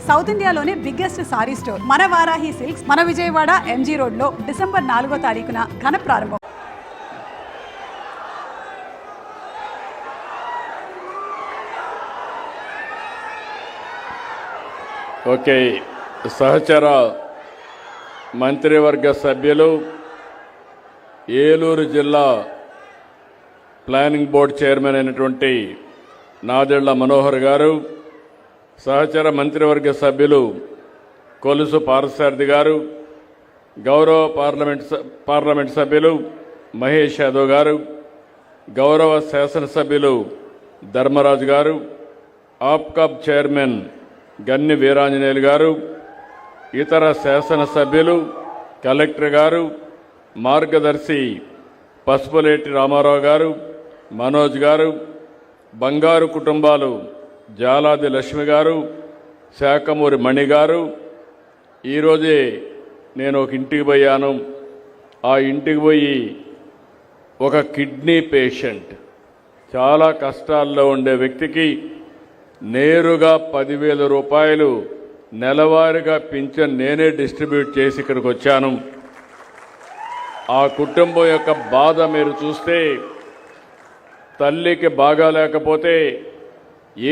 South ఇండియాలోనే biggest sorry store మన Varahi silks మన విజయవాడ ఎంజీ రోడ్ లో డిసెంబర్ 4వ తారీఖున ఘన ప్రారంభం. ఓకే, సహచర మంత్రివర్గ సభ్యులు, ఏలూరు జిల్లా ప్లానింగ్ బోర్డు చైర్మన్ అయినటువంటి నాదెళ్ల మనోహర్ గారు, సహచర మంత్రివర్గ సభ్యులు కొలుసు పార్థసారథి గారు, గౌరవ పార్లమెంట్ సభ్యులు మహేష్ యాదవ్ గారు, గౌరవ శాసనసభ్యులు ధర్మరాజు గారు, ఆప్కాబ్ చైర్మన్ గన్ని వీరాంజనేయులు గారు, ఇతర శాసనసభ్యులు, కలెక్టర్ గారు, మార్గదర్శి పసుపులేటి రామారావు గారు, మనోజ్ గారు, బంగారు కుటుంబాలు జాలాది లక్ష్మి గారు, శాఖమూరి మణి గారు. ఈరోజే నేను ఒక ఇంటికి పోయాను. ఆ ఇంటికి పోయి ఒక కిడ్నీ పేషెంట్, చాలా కష్టాల్లో ఉండే వ్యక్తికి నేరుగా 10,000 రూపాయలు నెలవారీగా పింఛన్ నేనే డిస్ట్రిబ్యూట్ చేసి ఇక్కడికి వచ్చాను. ఆ కుటుంబం యొక్క బాధ మీరు చూస్తే, తల్లికి బాగాలేకపోతే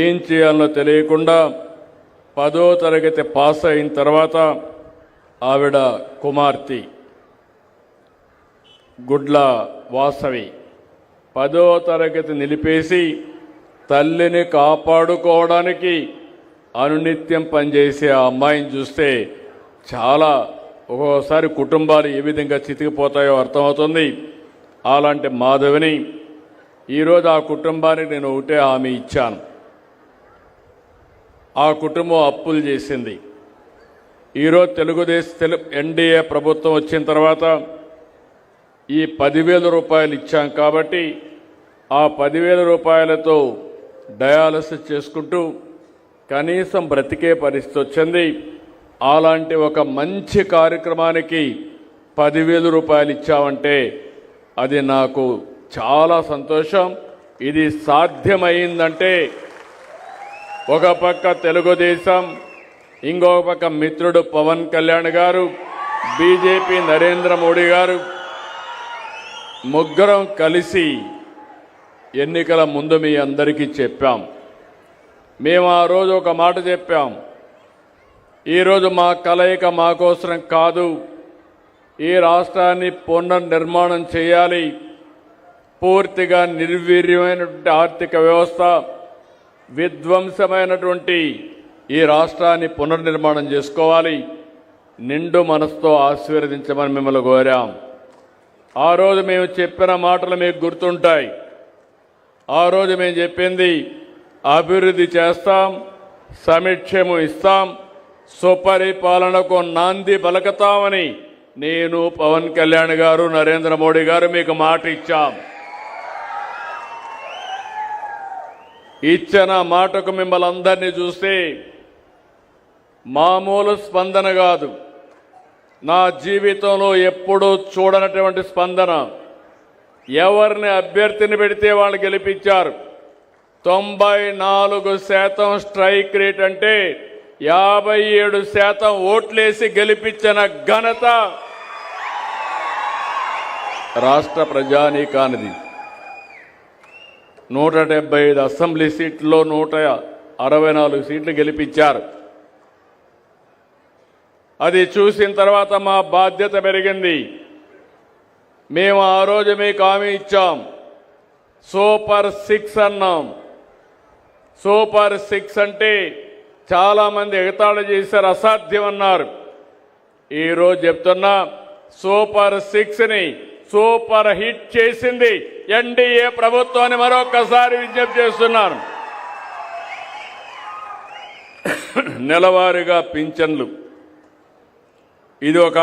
ఏం చేయాలో తెలియకుండా 10వ తరగతి పాస్ అయిన తర్వాత ఆవిడ కుమార్తె గుడ్ల వాసవి 10వ తరగతి నిలిపేసి తల్లిని కాపాడుకోవడానికి అనునిత్యం పనిచేసే ఆ అమ్మాయిని చూస్తే చాలా ఒక్కోసారి కుటుంబాలు ఏ విధంగా చితికిపోతాయో అర్థమవుతుంది. అలాంటి మాధవిని ఈరోజు ఆ కుటుంబానికి నేను ఒకటే హామీ ఇచ్చాను. ఆ కుటుంబం అప్పులు చేసింది. ఈరోజు ఎన్డీఏ ప్రభుత్వం వచ్చిన తర్వాత ఈ 10,000 రూపాయలు ఇచ్చాం కాబట్టి ఆ 10,000 రూపాయలతో డయాలసిస్ చేసుకుంటూ కనీసం బ్రతికే పరిస్థితి వచ్చింది. అలాంటి ఒక మంచి కార్యక్రమానికి 10,000 రూపాయలు ఇచ్చామంటే అది నాకు చాలా సంతోషం. ఇది సాధ్యమైందంటే ఒక పక్క తెలుగుదేశం, ఇంకొక పక్క మిత్రుడు పవన్ కళ్యాణ్ గారు, బీజేపీ నరేంద్ర మోడీ గారు ముగ్గురం కలిసి ఎన్నికల ముందు మీ అందరికీ చెప్పాం. మేము ఆ రోజు ఒక మాట చెప్పాం. ఈరోజు మా కలయిక మా కోసం కాదు, ఈ రాష్ట్రాన్ని పునర్నిర్మాణం చేయాలి. పూర్తిగా నిర్వీర్యమైనటువంటి ఆర్థిక వ్యవస్థ, విధ్వంసమైనటువంటి ఈ రాష్ట్రాన్ని పునర్నిర్మాణం చేసుకోవాలి. నిండు మనసుతో ఆశీర్వదించమని మిమ్మల్ని కోరాం. ఆ రోజు మేము చెప్పిన మాటలు మీకు గుర్తుంటాయి. ఆ రోజు మేము చెప్పింది అభివృద్ధి చేస్తాం, సమిక్షేమం ఇస్తాం, సుపరిపాలనకు నాంది పలకతామని నేను, పవన్ కళ్యాణ్ గారు, నరేంద్ర మోడీ గారు మీకు మాట ఇచ్చాం. ఇచ్చిన మాటకు మిమ్మల్ని అందరినీ చూస్తే మామూలు స్పందన కాదు, నా జీవితంలో ఎప్పుడూ చూడనటువంటి స్పందన. ఎవరిని అభ్యర్థిని పెడితే వాళ్ళు గెలిపించారు. 94% స్ట్రైక్ రేట్ అంటే 57% ఓట్లేసి గెలిపించిన ఘనత రాష్ట్ర ప్రజానీకానిది. 175 అసెంబ్లీ సీట్లలో 164 సీట్లు గెలిపించారు. అది చూసిన తర్వాత మా బాధ్యత పెరిగింది. మేము ఆ రోజు మీకు హామీ ఇచ్చాం, సూపర్ 6 అన్నాం. సూపర్ 6 అంటే చాలామంది ఎగతాళి చేశారు, అసాధ్యం అన్నారు. ఈరోజు చెప్తున్నా, సూపర్ 6ని సూపర్ హిట్ చేసింది ఎన్డీఏ ప్రభుత్వాన్ని మరొకసారి విజ్ఞప్తి చేస్తున్నాను. నెలవారీగా పింఛన్లు, ఇది ఒక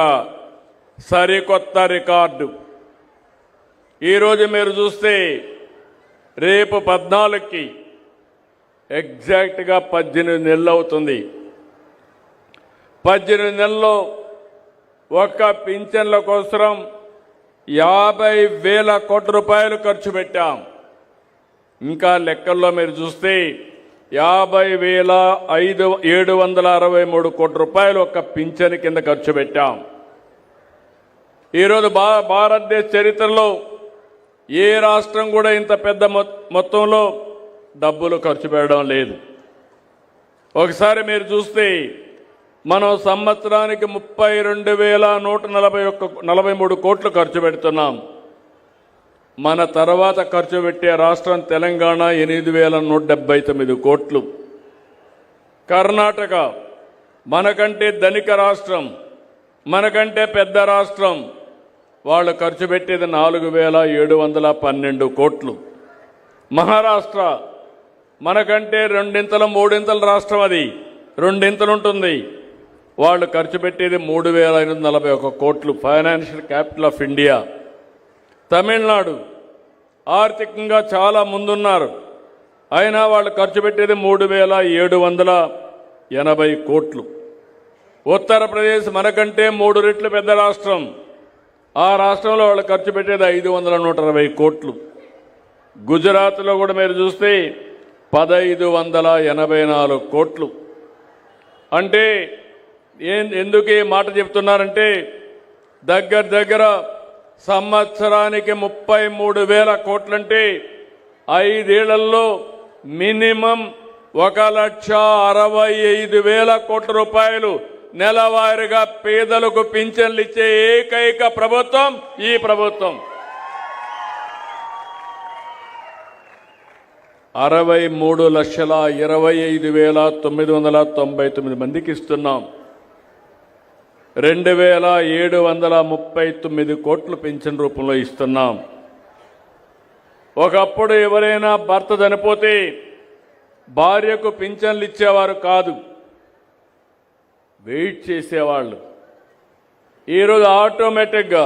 సరికొత్త రికార్డు. ఈరోజు మీరు చూస్తే రేపు 14కి ఎగ్జాక్ట్గా 18 నెలలు అవుతుంది. 18 నెలల్లో ఒక్క పింఛన్ల కోసం 50,000 కోట్ల రూపాయలు ఖర్చు పెట్టాం. ఇంకా లెక్కల్లో మీరు చూస్తే 50,763 కోట్ల రూపాయలు ఒక్క పింఛను కింద ఖర్చు పెట్టాం. ఈరోజు భారతదేశ చరిత్రలో ఏ రాష్ట్రం కూడా ఇంత పెద్ద మొత్తంలో డబ్బులు ఖర్చు పెట్టడం లేదు. ఒకసారి మీరు చూస్తే మనం సంవత్సరానికి 32,143 కోట్లు ఖర్చు పెడుతున్నాం. మన తర్వాత ఖర్చు పెట్టే రాష్ట్రం తెలంగాణ 8,179 కోట్లు. కర్ణాటక మనకంటే ధనిక రాష్ట్రం, మనకంటే పెద్ద రాష్ట్రం, వాళ్ళు ఖర్చు పెట్టేది 4,712 కోట్లు. మహారాష్ట్ర మనకంటే రెండింతల మూడింతల రాష్ట్రం, అది రెండింతలు ఉంటుంది, వాళ్ళు ఖర్చు పెట్టేది 3,541 కోట్లు. Financial capital of India. Tamil Nadu ఆర్థికంగా చాలా ముందున్నారు, అయినా వాళ్ళు ఖర్చు పెట్టేది 3,780 కోట్లు. ఉత్తరప్రదేశ్ మనకంటే 3 రెట్లు పెద్ద రాష్ట్రం, ఆ రాష్ట్రంలో వాళ్ళు ఖర్చు పెట్టేది 5,120 కోట్లు. గుజరాత్లో కూడా మీరు చూస్తే 1,584 కోట్లు. అంటే ఎందుకు ఈ మాట చెప్తున్నారంటే దగ్గర సంవత్సరానికి 33,000 కోట్లంటే 5 ఏళ్లలో మినిమం 1,65,000 కోట్ల రూపాయలు నెలవారీగా పేదలకు పింఛన్లు ఇచ్చే ఏకైక ప్రభుత్వం ఈ ప్రభుత్వం. 63,25,999 మందికి ఇస్తున్నాం. 2,739 కోట్లు పింఛన్ రూపంలో ఇస్తున్నాం. ఒకప్పుడు ఎవరైనా భర్త చనిపోతే భార్యకు పింఛన్లు ఇచ్చేవారు కాదు, వెయిట్ చేసేవాళ్ళు. ఈరోజు ఆటోమేటిక్గా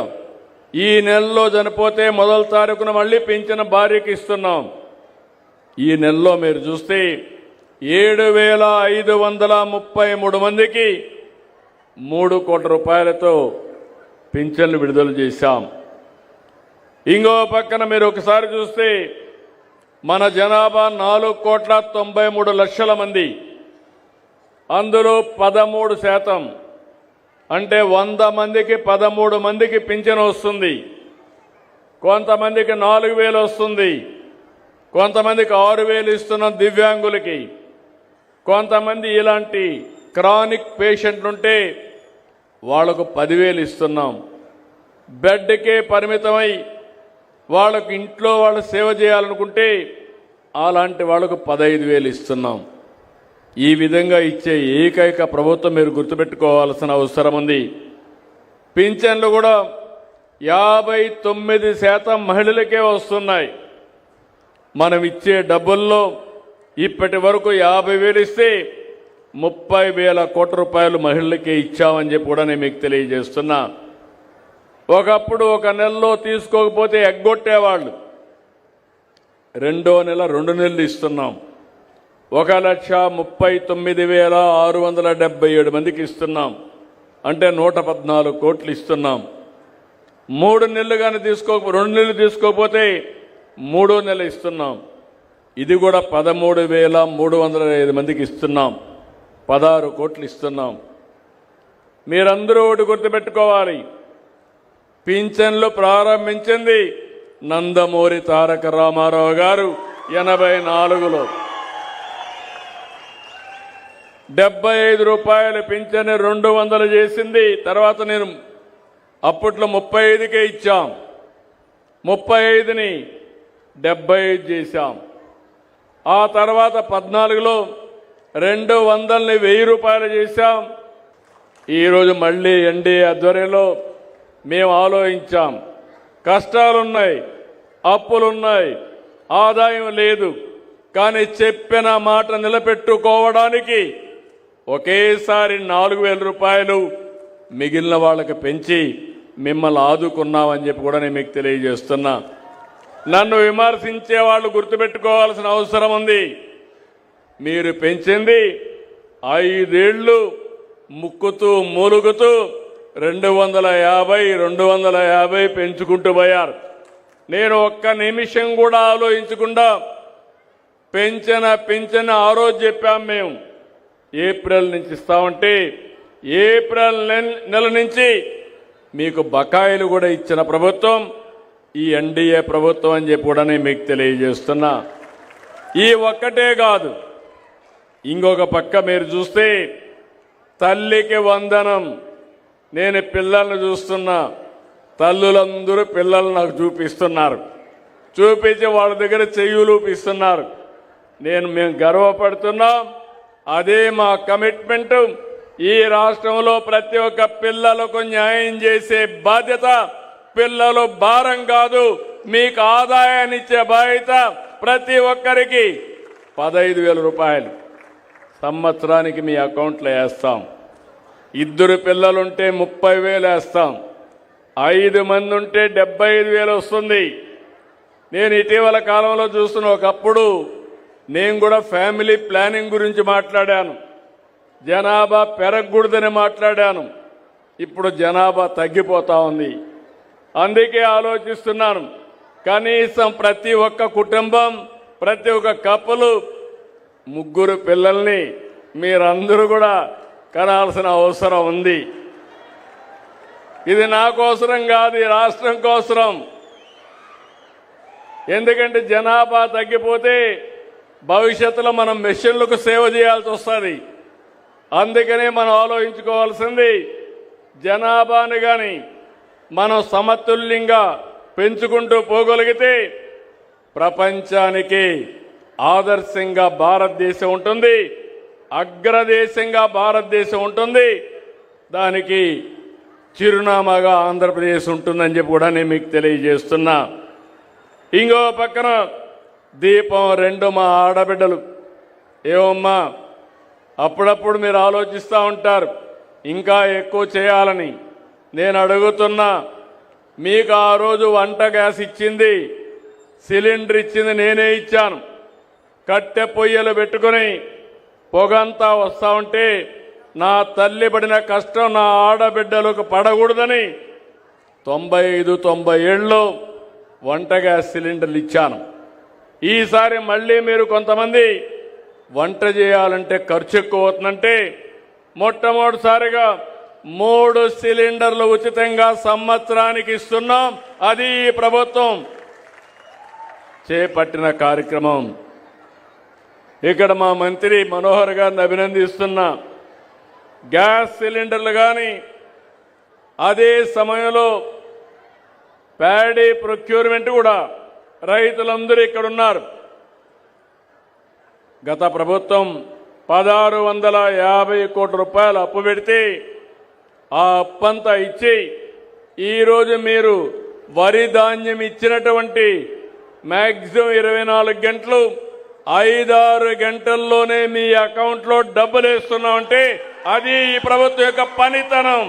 ఈ నెలలో చనిపోతే మొదటి తారీఖున మళ్ళీ పింఛన్ భార్యకి ఇస్తున్నాం. ఈ నెలలో మీరు చూస్తే 7,533 మందికి 3 కోట్ల రూపాయలతో పింఛన్లు విడుదల చేశాం. ఇంకో పక్కన మీరు ఒకసారి చూస్తే మన జనాభా 4,93,00,000 మంది, అందులో 13% అంటే 100 మందికి 13 మందికి పింఛన్ వస్తుంది. కొంతమందికి 4,000 వస్తుంది, కొంతమందికి 6,000 ఇస్తున్నాం దివ్యాంగులకి. కొంతమంది ఇలాంటి క్రానిక్ పేషెంట్లు ఉంటే వాళ్లకు 10,000 ఇస్తున్నాం. బెడ్కే పరిమితమై వాళ్ళకు ఇంట్లో వాళ్ళు సేవ చేయాలనుకుంటే అలాంటి వాళ్లకు 15,000 ఇస్తున్నాం. ఈ విధంగా ఇచ్చే ఏకైక ప్రభుత్వం మీరు గుర్తుపెట్టుకోవాల్సిన అవసరం ఉంది. పింఛన్లు కూడా 59% మహిళలకే వస్తున్నాయి. మనం ఇచ్చే డబ్బుల్లో ఇప్పటి వరకు 50,000 ఇస్తే 30,000 కోట్ల రూపాయలు మహిళలకే ఇచ్చామని చెప్పి కూడా నేను మీకు తెలియజేస్తున్నా. ఒకప్పుడు ఒక నెలలో తీసుకోకపోతే ఎగ్గొట్టేవాళ్ళు, రెండో నెల 2 నెలలు ఇస్తున్నాం. 1,39,677 మందికి ఇస్తున్నాం, అంటే 114 కోట్లు ఇస్తున్నాం. 3 నెలలు కానీ 2 నెలలు తీసుకోకపోతే 3వ నెల ఇస్తున్నాం. ఇది కూడా 13,305 మందికి ఇస్తున్నాం, 16 కోట్లు ఇస్తున్నాం. మీరందరూ ఒకటి గుర్తుపెట్టుకోవాలి, పింఛన్లు ప్రారంభించింది నందమూరి తారక రామారావు గారు 84లో. 75 రూపాయల పింఛన్ 200 చేసింది. తర్వాత నేను అప్పట్లో 35కే ఇచ్చాం, 35ని 75 చేశాం. ఆ తర్వాత 14లో 200ని 1,000 రూపాయలు చేశాం. ఈరోజు మళ్ళీ ఎన్డీఏ ఆధ్వర్యంలో మేము ఆలోచించాం. కష్టాలున్నాయి, అప్పులున్నాయి, ఆదాయం లేదు, కానీ చెప్పిన మాట నిలబెట్టుకోవడానికి ఒకేసారి 4,000 రూపాయలు మిగిలిన వాళ్ళకి పెంచి మిమ్మల్ని ఆదుకున్నామని చెప్పి కూడా నేను మీకు తెలియజేస్తున్నా. నన్ను విమర్శించే వాళ్ళు గుర్తుపెట్టుకోవాల్సిన అవసరం ఉంది. మీరు పెంచింది 5 ఏళ్లు ముక్కుతూ మూలుగుతూ 250 పెంచుకుంటూ పోయారు. నేను ఒక్క నిమిషం కూడా ఆలోచించకుండా పింఛన్ ఆ రోజు చెప్పాం మేము ఏప్రిల్ నుంచి ఇస్తామంటే ఏప్రిల్ నెల నుంచి మీకు బకాయిలు కూడా ఇచ్చిన ప్రభుత్వం ఈ ఎన్డీఏ ప్రభుత్వం అని చెప్పి కూడా నేను మీకు తెలియజేస్తున్నా. ఈ ఒక్కటే కాదు, ఇంకొక పక్క మీరు చూస్తే తల్లికి వందనం. నేను పిల్లల్ని చూస్తున్నా, తల్లులందరూ పిల్లలు నాకు చూపిస్తున్నారు, చూపించి వాళ్ళ దగ్గర చెయ్యులూపిస్తున్నారు. మేము గర్వపడుతున్నాం. అదే మా కమిట్మెంట్. ఈ రాష్ట్రంలో ప్రతి ఒక్క పిల్లలకు న్యాయం చేసే బాధ్యత, పిల్లలు భారం కాదు, మీకు ఆదాయాన్ని ఇచ్చే బాధ్యత. ప్రతి ఒక్కరికి 15,000 రూపాయలు సంవత్సరానికి మీ అకౌంట్లో వేస్తాం. 2 పిల్లలుంటే 30,000 వేస్తాం. 5 మంది ఉంటే 75,000 వస్తుంది. నేను ఇటీవల కాలంలో చూస్తున్న ఒకప్పుడు నేను కూడా ఫ్యామిలీ ప్లానింగ్ గురించి మాట్లాడాను, జనాభా పెరగకూడదని మాట్లాడాను. ఇప్పుడు జనాభా తగ్గిపోతా ఉంది. అందుకే ఆలోచిస్తున్నాను, కనీసం ప్రతి ఒక్క కుటుంబం, ప్రతి ఒక్క కప్పులు 3 పిల్లల్ని మీరందరూ కూడా కనాల్సిన అవసరం ఉంది. ఇది నా కోసరం కాదు, ఈ రాష్ట్రం కోసరం. ఎందుకంటే జనాభా తగ్గిపోతే భవిష్యత్తులో మనం మెషిన్లకు సేవ చేయాల్సి వస్తుంది. అందుకనే మనం ఆలోచించుకోవాల్సింది, జనాభాని కానీ మనం సమతుల్యంగా పెంచుకుంటూ పోగలిగితే ప్రపంచానికి ఆదర్శంగా భారతదేశం ఉంటుంది, అగ్రదేశంగా భారతదేశం ఉంటుంది. దానికి చిరునామాగా ఆంధ్రప్రదేశ్ ఉంటుందని చెప్పి కూడా నేను మీకు తెలియజేస్తున్నా. ఇంకో పక్కన దీపం 2 మా ఆడబిడ్డలు. ఏమమ్మా, అప్పుడప్పుడు మీరు ఆలోచిస్తూ ఉంటారు ఇంకా ఎక్కువ చేయాలని. నేను అడుగుతున్నా, మీకు ఆ రోజు వంట గ్యాస్ ఇచ్చింది, సిలిండర్ ఇచ్చింది నేనే ఇచ్చాను. కట్టె పొయ్యలు పెట్టుకుని పొగంతా వస్తూ ఉంటే నా తల్లి పడిన కష్టం నా ఆడబిడ్డలకు పడకూడదని 95-90 వంట గ్యాస్ సిలిండర్లు ఇచ్చాను. ఈసారి మళ్ళీ మీరు కొంతమంది వంట చేయాలంటే ఖర్చు ఎక్కువ అవుతుందంటే మొట్టమొదటిసారిగా 3 సిలిండర్లు ఉచితంగా సంవత్సరానికి ఇస్తున్నాం. అది ఈ ప్రభుత్వం చేపట్టిన కార్యక్రమం. ఇక్కడ మా మంత్రి మనోహర్ గారిని అభినందిస్తున్నా. గ్యాస్ సిలిండర్లు కానీ, అదే సమయంలో ప్యాడీ ప్రొక్యూర్మెంట్ కూడా రైతులందరూ ఇక్కడ ఉన్నారు. గత ప్రభుత్వం 1,650 కోట్ల రూపాయలు అప్పు పెడితే ఆ అప్పంతా ఇచ్చి ఈరోజు మీరు వరి ధాన్యం ఇచ్చినటువంటి మ్యాక్సిమం 24 గంటలు 5-6 గంటల్లోనే మీ అకౌంట్లో డబ్బులు వేస్తున్నామంటే అది ఈ ప్రభుత్వం యొక్క పనితనం.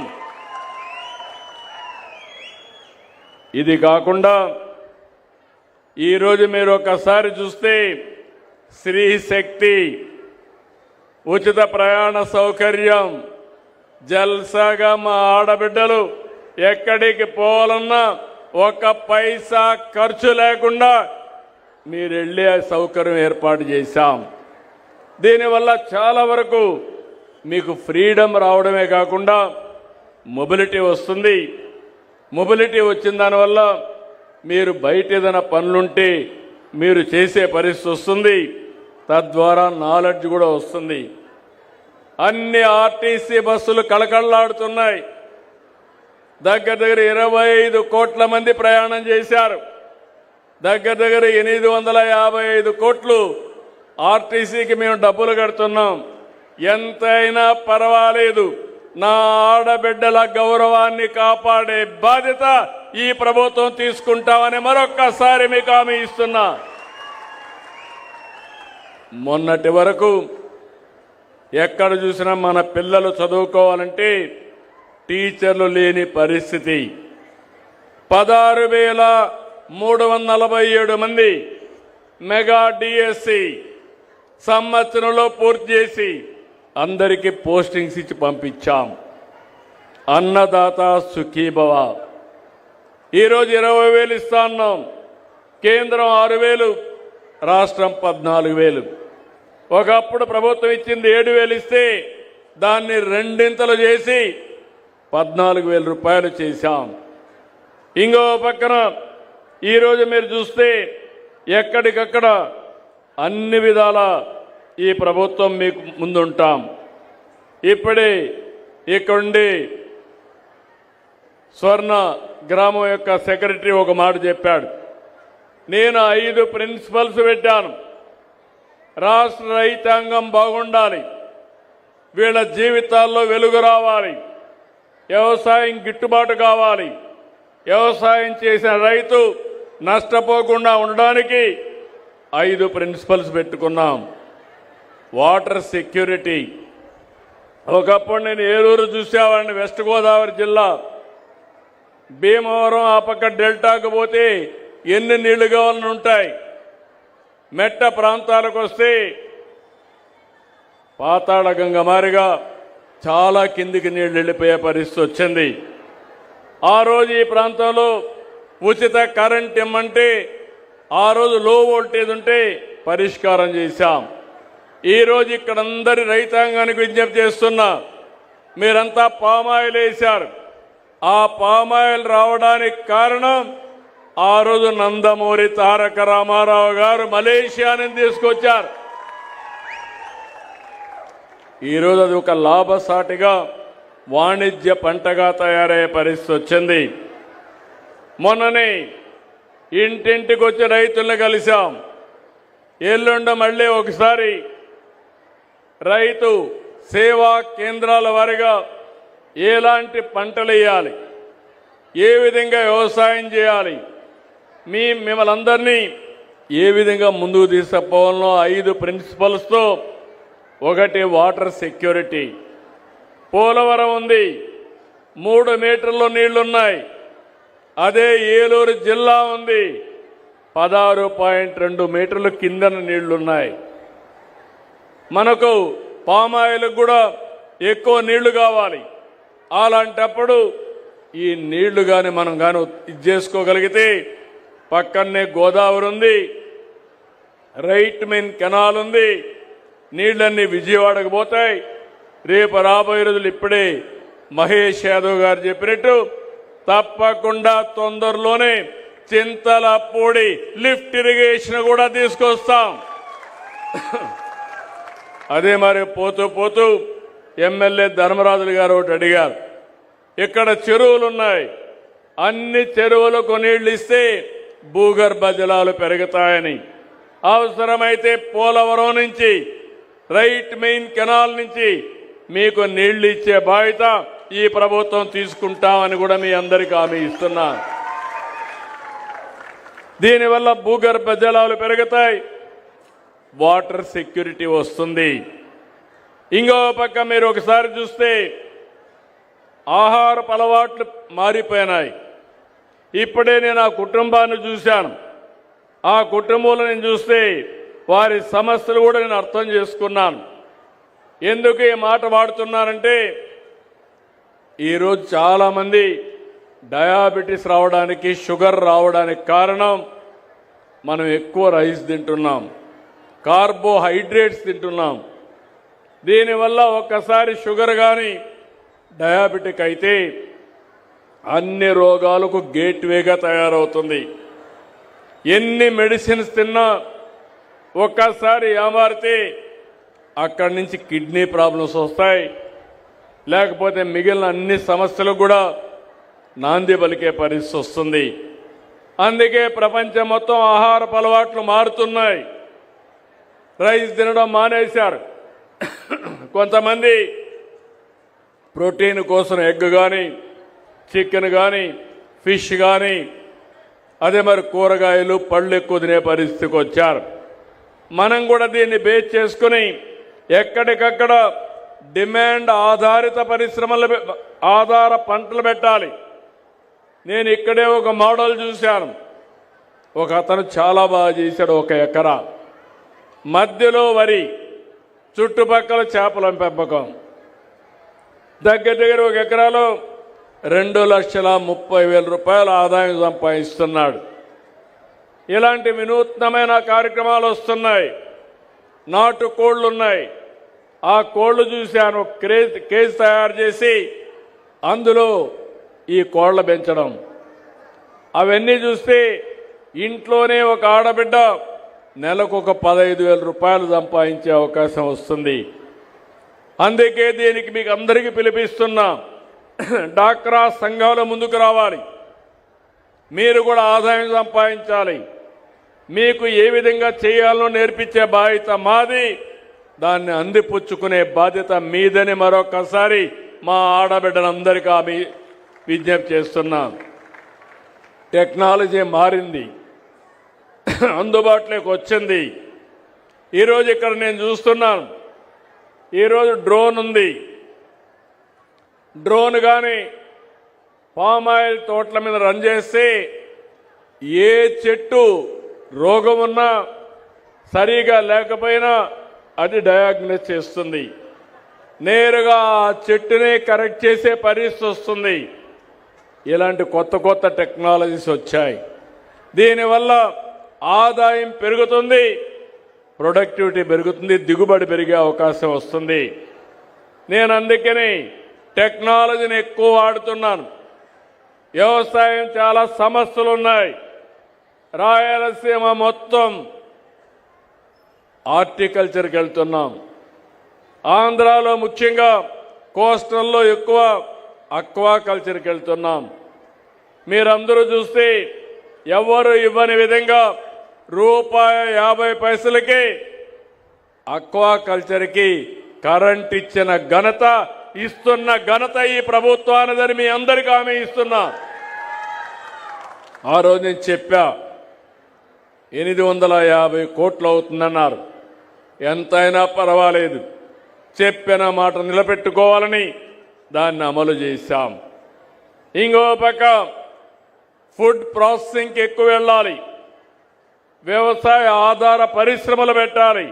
ఇది కాకుండా ఈరోజు మీరు ఒకసారి చూస్తే స్త్రీ శక్తి, ఉచిత ప్రయాణ సౌకర్యం, జల్సాగా మా ఆడబిడ్డలు ఎక్కడికి పోవాలన్నా 1 పైసా ఖర్చు లేకుండా మీరు వెళ్ళే సౌకర్యం ఏర్పాటు చేశాం. దీనివల్ల చాలా వరకు మీకు ఫ్రీడమ్ రావడమే కాకుండా మొబిలిటీ వస్తుంది. మొబిలిటీ వచ్చిన దానివల్ల మీరు బయట ఏదైనా పనులుంటే మీరు చేసే పరిస్థితి వస్తుంది. తద్వారా నాలెడ్జ్ కూడా వస్తుంది. అన్ని ఆర్టీసీ బస్సులు కళకళలాడుతున్నాయి. దగ్గర 25 కోట్ల మంది ప్రయాణం చేశారు. దగ్గర 855 కోట్లు ఆర్టీసీకి మేము డబ్బులు కడుతున్నాం. ఎంతైనా పర్వాలేదు, నా ఆడబిడ్డల గౌరవాన్ని కాపాడే బాధ్యత ఈ ప్రభుత్వం తీసుకుంటామని మరొక్కసారి మీకు హామీ ఇస్తున్నా. మొన్నటి వరకు ఎక్కడ చూసినా మన పిల్లలు చదువుకోవాలంటే టీచర్లు లేని పరిస్థితి. 16,347 మంది మెగా డిఎస్సి సంవత్సరంలో పూర్తి చేసి అందరికీ పోస్టింగ్స్ ఇచ్చి పంపించాం. అన్నదాత సుఖీభవ. ఈరోజు 20,000 ఇస్తా ఉన్నాం. కేంద్రం 6,000, రాష్ట్రం 14,000. ఒకప్పుడు ప్రభుత్వం ఇచ్చింది 7,000 ఇస్తే దాన్ని రెండింతలు చేసి 14,000 రూపాయలు చేశాం. ఇంకో పక్కన ఈరోజు మీరు చూస్తే ఎక్కడికక్కడ అన్ని విధాల ఈ ప్రభుత్వం మీకు ముందుంటాం. ఇప్పుడే ఇక్కడుండి స్వర్ణ గ్రామం యొక్క సెక్రటరీ ఒక మాట చెప్పాడు. నేను 5 ప్రిన్సిపల్స్ పెట్టాను. రాష్ట్ర రైతాంగం బాగుండాలి, వీళ్ళ జీవితాల్లో వెలుగు రావాలి, వ్యవసాయం గిట్టుబాటు కావాలి, వ్యవసాయం చేసిన రైతు నష్టపోకుండా ఉండడానికి 5 ప్రిన్సిపల్స్ పెట్టుకున్నాం. Water security. ఒకప్పుడు నేను ఏలూరు చూసేవాడిని, వెస్ట్ గోదావరి జిల్లా, భీమవరం ఆ పక్క డెల్టాకు పోతే ఎన్ని నీళ్లు కావాలని ఉంటాయి. మెట్ట ప్రాంతాలకు వస్తే పాతాళ గంగ మారిగా చాలా కిందికి నీళ్లు వెళ్ళిపోయే పరిస్థితి వచ్చింది. ఆ రోజు ఈ ప్రాంతంలో ఉచిత కరెంట్ ఇమ్మంటే ఆ రోజు లో వోల్టేజ్ ఉంటే పరిష్కారం చేశాం. ఈరోజు ఇక్కడ అందరి రైతాంగానికి విజ్ఞప్తి చేస్తున్నా, మీరంతా పామాయిల్ వేశారు. ఆ పామాయిల్ రావడానికి కారణం ఆ రోజు నందమూరి తారక రామారావు గారు మలేషియా నుంచి తీసుకొచ్చారు. ఈరోజు అది ఒక లాభసాటిగా వాణిజ్య పంటగా తయారయ్యే పరిస్థితి వచ్చింది. మొన్ననే ఇంటింటికి వచ్చి రైతులను కలిశాం. ఎల్లుండ మళ్ళీ ఒకసారి రైతు సేవా కేంద్రాల వారిగా ఎలాంటి పంటలు వేయాలి, ఏ విధంగా వ్యవసాయం చేయాలి, మిమ్మల్ని అందరినీ ఏ విధంగా ముందుకు తీసుకుపోవాలనో 5 ప్రిన్సిపల్స్తో. ఒకటి వాటర్ సెక్యూరిటీ. పోలవరం ఉంది, 3 మీటర్ల నీళ్లున్నాయి. అదే ఏలూరు జిల్లా ఉంది, 16.2 మీటర్లు కిందన నీళ్లున్నాయి. మనకు పామాయిల్ కూడా ఎక్కువ నీళ్లు కావాలి. అలాంటప్పుడు ఈ నీళ్లు కానీ మనం కానీ ఇది చేసుకోగలిగితే పక్కనే గోదావరి ఉంది, రైట్ మెయిన్ కెనాల్ ఉంది, నీళ్లన్నీ విజయవాడకు పోతాయి. రేపు రాబోయే రోజులు ఇప్పుడే మహేష్ యాదవ్ గారు చెప్పినట్టు తప్పకుండా తొందరలోనే చింతలపూడి లిఫ్ట్ ఇరిగేషన్ కూడా తీసుకొస్తాం. అదే మరి పోతూ పోతూ ఎమ్మెల్యే ధర్మరాజులు గారు ఒకటి అడిగారు, ఇక్కడ చెరువులు ఉన్నాయి, అన్ని చెరువులకు నీళ్లు ఇస్తే భూగర్భ జలాలు పెరుగుతాయని. అవసరమైతే పోలవరం నుంచి రైట్ మెయిన్ కెనాల్ నుంచి మీకు నీళ్లు ఇచ్చే బాధ్యత ఈ ప్రభుత్వం తీసుకుంటామని కూడా మీ అందరికీ హామీ ఇస్తున్నా. దీనివల్ల భూగర్భ జలాలు పెరుగుతాయి, వాటర్ సెక్యూరిటీ వస్తుంది. ఇంకో పక్క మీరు ఒకసారి చూస్తే ఆహారపు అలవాట్లు మారిపోయినాయి. ఇప్పుడే నేను ఆ కుటుంబాన్ని చూశాను. ఆ కుటుంబంలో నేను చూస్తే వారి సమస్యలు కూడా నేను అర్థం చేసుకున్నాను. ఎందుకు ఈ మాట వాడుతున్నానంటే ఈరోజు చాలామంది డయాబెటీస్ రావడానికి, షుగర్ రావడానికి కారణం మనం ఎక్కువ రైస్ తింటున్నాం, కార్బోహైడ్రేట్స్ తింటున్నాం. దీనివల్ల ఒక్కసారి షుగర్ కానీ డయాబెటిక్ అయితే అన్ని రోగాలకు గేట్వేగా తయారవుతుంది. ఎన్ని మెడిసిన్స్ తిన్నా ఒక్కసారి ఏమారితే అక్కడి నుంచి కిడ్నీ ప్రాబ్లమ్స్ వస్తాయి, లేకపోతే మిగిలిన అన్ని సమస్యలు కూడా నాంది పలికే పరిస్థితి వస్తుంది. అందుకే ప్రపంచం మొత్తం ఆహారపు అలవాట్లు మారుతున్నాయి. రైస్ తినడం మానేశారు. కొంతమంది ప్రోటీన్ కోసం ఎగ్ కానీ, చికెన్ కానీ, ఫిష్ కానీ, అదే మరి కూరగాయలు, పళ్ళు ఎక్కువ తినే పరిస్థితికి వచ్చారు. మనం కూడా దీన్ని బేస్ చేసుకుని ఎక్కడికక్కడ డిమాండ్ ఆధారిత పరిశ్రమలు, ఆధార పంటలు పెట్టాలి. నేను ఇక్కడే ఒక మోడల్ చూశాను. ఒక అతను చాలా బాగా చేశాడు. 1 ఎకరా మధ్యలో వరి, చుట్టుపక్కల చేపల పెంపకం. దగ్గర 1 ఎకరాలో 2,30,000 రూపాయల ఆదాయం సంపాదిస్తున్నాడు. ఇలాంటి వినూత్నమైన కార్యక్రమాలు వస్తున్నాయి. నాటు కోళ్ళు ఉన్నాయి. ఆ కోళ్ళు చూశాను, కేజ్ తయారు చేసి అందులో ఈ కోళ్ళ పెంచడం. అవన్నీ చూస్తే ఇంట్లోనే ఒక ఆడబిడ్డ నెలకు ఒక 15,000 రూపాయలు సంపాదించే అవకాశం వస్తుంది. అందుకే దీనికి మీకు అందరికీ పిలిపిస్తున్నా, డాక్రా సంఘాలు ముందుకు రావాలి. మీరు కూడా ఆదాయం సంపాదించాలి. మీకు ఏ విధంగా చేయాలో నేర్పించే బాధ్యత మాది, దాన్ని అందిపుచ్చుకునే బాధ్యత మీదని మరొకసారి మా ఆడబిడ్డలందరికీ విజ్ఞప్తి చేస్తున్నాం. టెక్నాలజీ మారింది, అందుబాటులోకి వచ్చింది. ఈరోజు ఇక్కడ నేను చూస్తున్నాను, ఈరోజు డ్రోన్ ఉంది. డ్రోన్ కానీ పామాయిల్ తోటల మీద రన్ చేస్తే ఏ చెట్టు రోగం ఉన్నా సరిగా లేకపోయినా అది డయాగ్నోస్ చేస్తుంది. నేరుగా ఆ చెట్టునే కరెక్ట్ చేసే పరిస్థితి వస్తుంది. ఇలాంటి కొత్త కొత్త టెక్నాలజీస్ వచ్చాయి. దీనివల్ల ఆదాయం పెరుగుతుంది, ప్రొడక్టివిటీ పెరుగుతుంది, దిగుబడి పెరిగే అవకాశం వస్తుంది. నేను అందుకని టెక్నాలజీని ఎక్కువ వాడుతున్నాను. వ్యవసాయం చాలా సమస్యలు ఉన్నాయి. రాయలసీమ మొత్తం హార్టికల్చర్కి వెళ్తున్నాం. ఆంధ్రాలో ముఖ్యంగా కోస్టల్లో ఎక్కువ అక్వాకల్చర్కి వెళ్తున్నాం. మీరందరూ చూస్తే ఎవరు ఇవ్వని విధంగా ₹50 అక్వాకల్చర్కి కరెంట్ ఇచ్చిన ఘనత, ఇస్తున్న ఘనత ఈ ప్రభుత్వానిదని మీ అందరికీ హామీ ఇస్తున్నా. ఆ రోజు నేను చెప్పా 850 కోట్లు అవుతుందన్నారు. ఎంతైనా పర్వాలేదు, చెప్పిన మాట నిలబెట్టుకోవాలని దాన్ని అమలు చేశాం. ఇంకో పక్క ఫుడ్ ప్రాసెసింగ్కి ఎక్కువ వెళ్ళాలి, వ్యవసాయ ఆధార పరిశ్రమలు పెట్టాలి.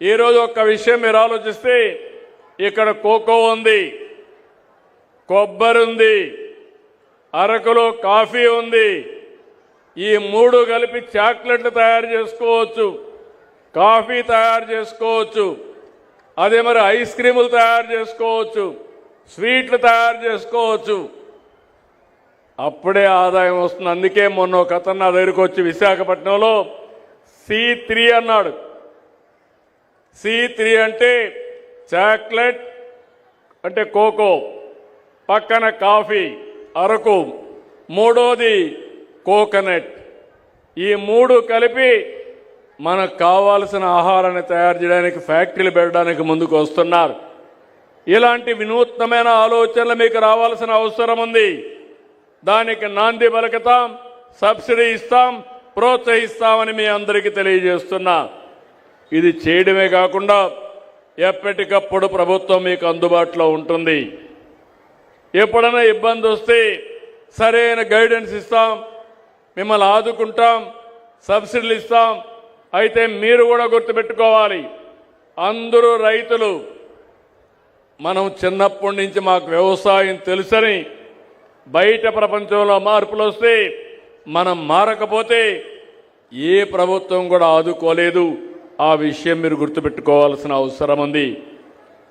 ఈరోజు ఒక్క విషయం మీరు ఆలోచిస్తే, ఇక్కడ కోకో ఉంది, కొబ్బరి ఉంది, అరకులో కాఫీ ఉంది. ఈ మూడు కలిపి చాక్లెట్లు తయారు చేసుకోవచ్చు, కాఫీ తయారు చేసుకోవచ్చు, అదే మరి ఐస్ క్రీములు తయారు చేసుకోవచ్చు, స్వీట్లు తయారు చేసుకోవచ్చు. అప్పుడే ఆదాయం వస్తుంది. అందుకే మొన్న ఒక అతను నా దగ్గరికి వచ్చి విశాఖపట్నంలో C3 అన్నాడు. C3 అంటే చాక్లెట్ అంటే కోకో, పక్కన కాఫీ అరకు, మూడోది కోకోనట్. ఈ మూడు కలిపి మనకు కావాల్సిన ఆహారాన్ని తయారు చేయడానికి ఫ్యాక్టరీలు పెట్టడానికి ముందుకు వస్తున్నారు. ఇలాంటి వినూత్నమైన ఆలోచనలు మీకు రావాల్సిన అవసరం ఉంది. దానికి నాంది పలుకుతాం, సబ్సిడీ ఇస్తాం, ప్రోత్సహిస్తామని మీ అందరికీ తెలియజేస్తున్నా. ఇది చేయడమే కాకుండా ఎప్పటికప్పుడు ప్రభుత్వం మీకు అందుబాటులో ఉంటుంది. ఎప్పుడైనా ఇబ్బంది వస్తే సరైన గైడెన్స్ ఇస్తాం, మిమ్మల్ని ఆదుకుంటాం, సబ్సిడీలు ఇస్తాం. అయితే మీరు కూడా గుర్తుపెట్టుకోవాలి, అందరూ రైతులు. మనం చిన్నప్పటి నుంచి మాకు వ్యవసాయం తెలుసని బయట ప్రపంచంలో మార్పులు వస్తే మనం మారకపోతే ఏ ప్రభుత్వం కూడా ఆదుకోలేదు. ఆ విషయం మీరు గుర్తుపెట్టుకోవాల్సిన అవసరం ఉంది.